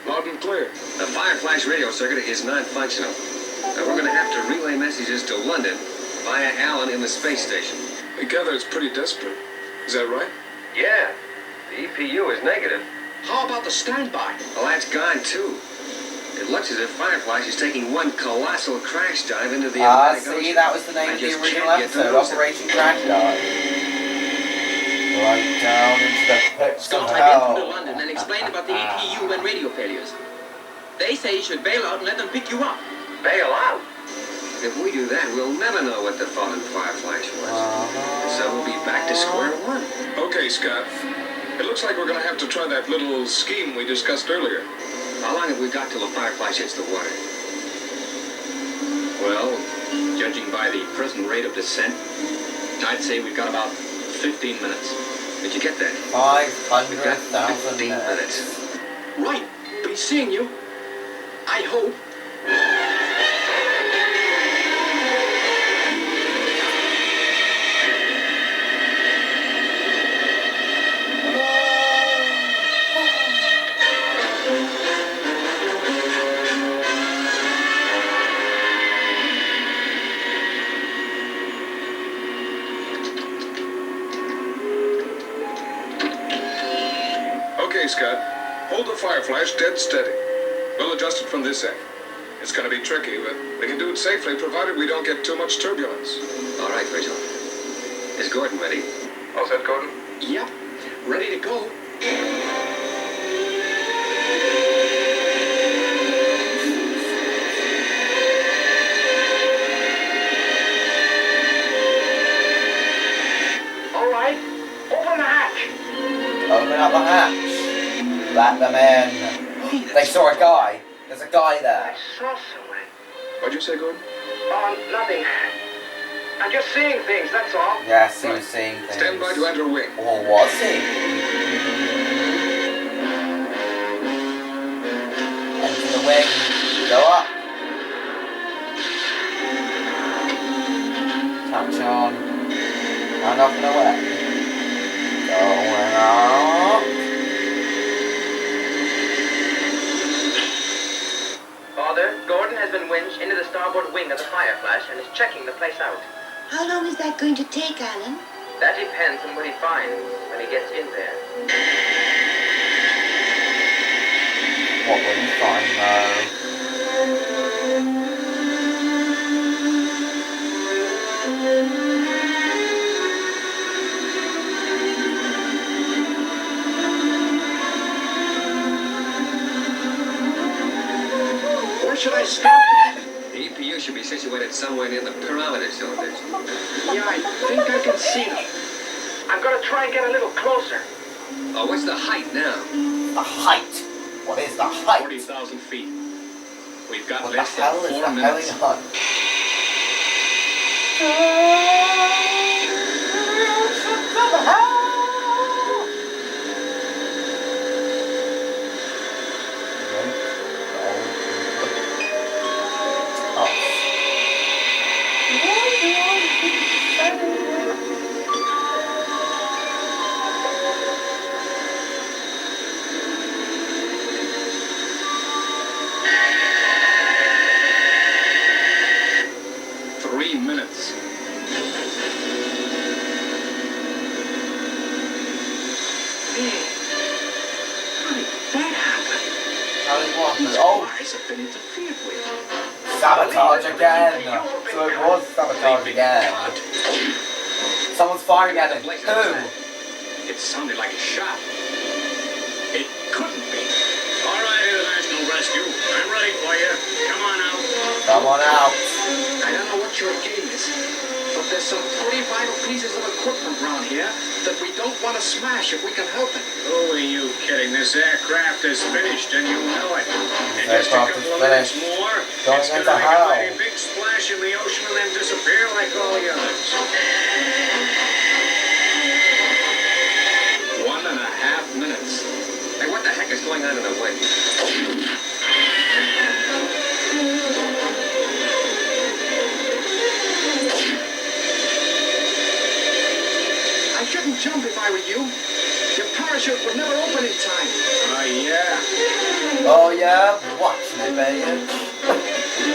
Loud and clear. The Fireflash radio circuit is non-functional. Now we're going to have to relay messages to London via Alan in the space station. I gather it's pretty desperate. Is that right? Yeah. The EPU is negative. How about the standby? Well, that's gone, too. It looks as if Fireflash is taking one colossal crash dive into the Atlantic Ocean. See, that was the name of the original episode, Operation Crash Dive. Right down into the pits of Scott, hell. I've been to London and explained about the EPU and radio failures. They say you should bail out and let them pick you up. Bail out? If we do that, we'll never know what the fallen Fireflash was. So we'll be back to square one. Okay, Scott. It looks like we're going to have to try that little scheme we discussed earlier. How long have we got till the Fireflash hits the water? Well, judging by the present rate of descent, I'd say we've got about 15 minutes. Did you get that? 500,000 minutes. Right. Be seeing you. I hope. Okay, Scott. Hold the Fireflash dead steady. We'll adjust it from this end. It's going to be tricky, but we can do it safely provided we don't get too much turbulence. All right, Rachel. Is Gordon ready? All set, Gordon? Yep. Ready to go. All right. Open the hatch. Open up the hatch. Let them in. They saw a guy. There's a guy there. I saw someone. What'd you say, Gordon? Nothing. I'm just seeing things, that's all. Yes, he was seeing things. Stand by to enter wing. Or was he? Enter the wing. Go up. Touch on. And up and away. Going up. Father, Gordon has been winched into the starboard wing of the Fireflash and is checking the place out. How long is that going to take, Alan? That depends on what he finds when he gets in there. What will you find, though? Where should I stop? The EPU should be situated somewhere near the pyramid cylinders. Yeah, I think I can see them. I'm gonna try and get a little closer. Oh, what's the height now? The height. What is the height? 40,000 feet. We've got What the less hell than is 4 the minutes. hell on? Sabotage again! So it was sabotage again. Someone's firing at him. Who? It sounded like a shot. It couldn't be. All right, International Rescue. I'm ready for you. Come on out. Come on out. I don't know what your game is, but there's some pretty vital pieces of equipment around here that we don't want to smash if we can help it. Who are you kidding? This aircraft is finished and you know it. In This just a aircraft is couple of minutes finished. more, Going it's going into to make hell. a mighty big splash in the ocean and then disappear like all the others. 1.5 minutes. Hey, what the heck is going on in the wing? I shouldn't jump if I were you. Your parachute would never open in time. Oh, yeah. Oh yeah? Watch me, bitch.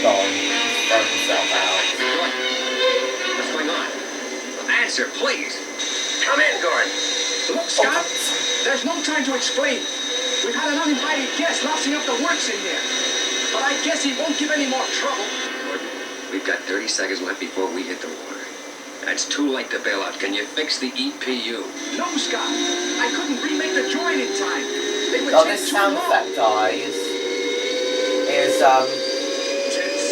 Go on. Throw yourself out. What's going on? Answer, please. Come in, Gordon. Look, Scott. There's no time to explain. We've had an uninvited guest lousing up the works in here. But I guess he won't give any more trouble. Gordon, we've got 30 seconds left before we hit the water. It's too late to bail out. Can you fix the EPU? No, Scott. I couldn't remake the joint in time. They would Oh, take this too sound long. effect, guys, is 10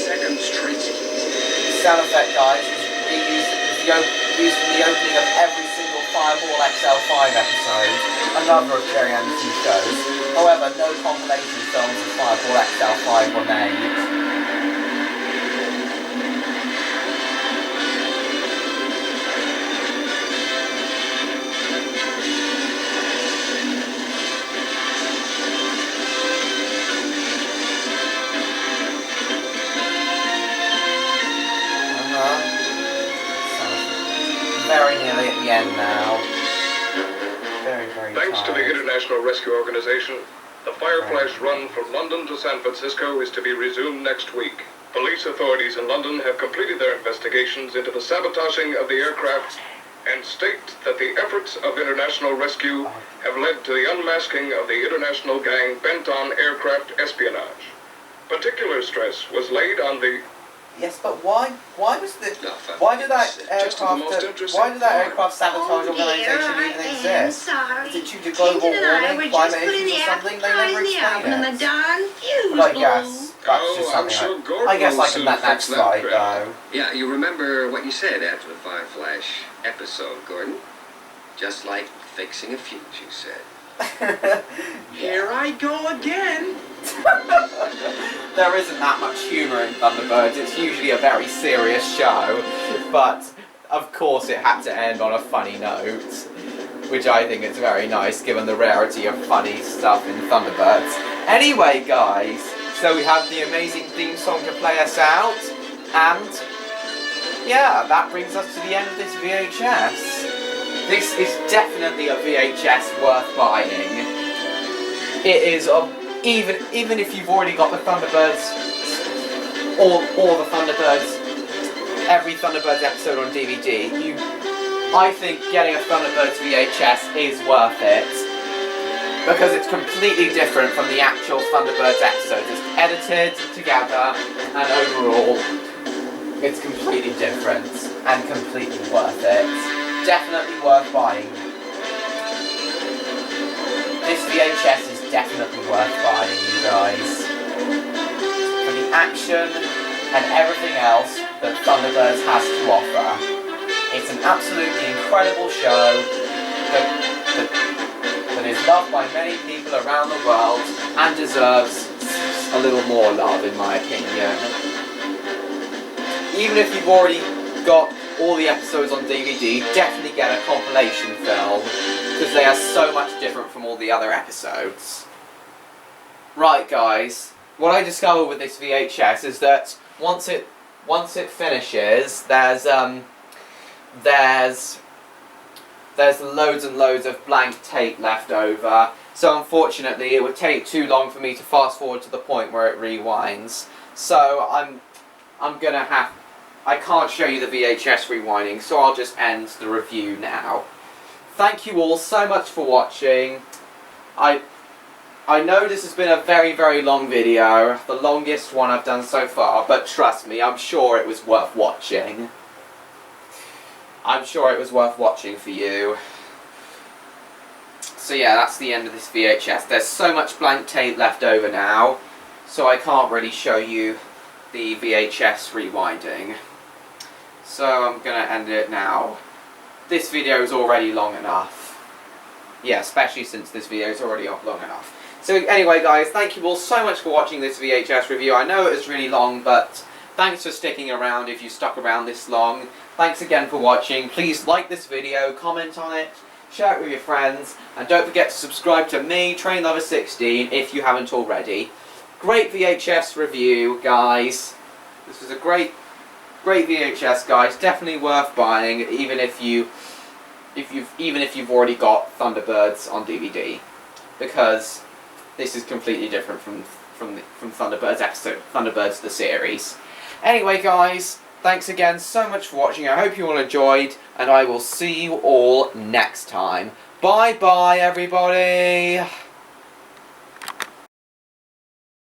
seconds, Tracy. this sound effect, guys, is used from the opening of every single Fireball XL5 episode, another of Jerry Anderson's shows. However, no compilation films of Fireball XL5 were made. Very nearly at the end now. Very, very Thanks to the tired. International Rescue Organization, the Fire Flash run from London to San Francisco is to be resumed next week. Police authorities in London have completed their investigations into the sabotaging of the aircraft and state that the efforts of international rescue have led to the unmasking of the international gang bent on aircraft espionage. Particular stress was laid on the Yes, but why was the Nothing. why did that Just the most aircraft interesting why did that part. aircraft sabotage organisation even exist? Is it due to global warming, climate issues, or something? They never explain it. darn fuse But I guess that's just I'm something. sure I Gordon guess will I can soon let that fix that slide crap. though. Yeah, you remember what you said after the Fire Flash episode, Gordon? Just like fixing a fuse, you said. Here I go again. There isn't that much humour in Thunderbirds. It's usually a very serious show, but of course it had to end on a funny note, which I think is very nice given the rarity of funny stuff in Thunderbirds. Anyway, guys, so we have the amazing theme song to play us out, and yeah, that brings us to the end of this VHS. This is definitely a VHS worth buying. It is even if you've already got the Thunderbirds or the Thunderbirds, every Thunderbirds episode on DVD, I think getting a Thunderbirds VHS is worth it because it's completely different from the actual Thunderbirds episodes. It's edited together and overall it's completely different and completely worth it. Definitely worth buying. This VHS is definitely worth buying, you guys. For the action and everything else that Thunderbirds has to offer. It's an absolutely incredible show that is loved by many people around the world and deserves a little more love, in my opinion. Even if you've already got all the episodes on DVD, definitely get a compilation film because they are so much different from all the other episodes. Right, guys, what I discovered with this VHS is that once it finishes, there's loads and loads of blank tape left over. So unfortunately, it would take too long for me to fast forward to the point where it rewinds. So I can't show you the VHS rewinding, so I'll just end the review now. Thank you all so much for watching. I know this has been a very, very long video, the longest one I've done so far, but trust me, I'm sure it was worth watching. I'm sure it was worth watching for you. So yeah, that's the end of this VHS. There's so much blank tape left over now, so I can't really show you the VHS rewinding. So I'm gonna end it now. This video is already long enough. Yeah, especially since this video is already long enough. So anyway guys, thank you all so much for watching this VHS review. I know it was really long, but thanks for sticking around if you stuck around this long. Thanks again for watching. Please like this video, comment on it, share it with your friends, and don't forget to subscribe to me, Trainlover16, if you haven't already. Great VHS review, guys. This was a great VHS, guys. Definitely worth buying, even if you've already got Thunderbirds on DVD, because this is completely different from Thunderbirds Thunderbirds the series. Anyway, guys, thanks again so much for watching. I hope you all enjoyed, and I will see you all next time. Bye bye, everybody.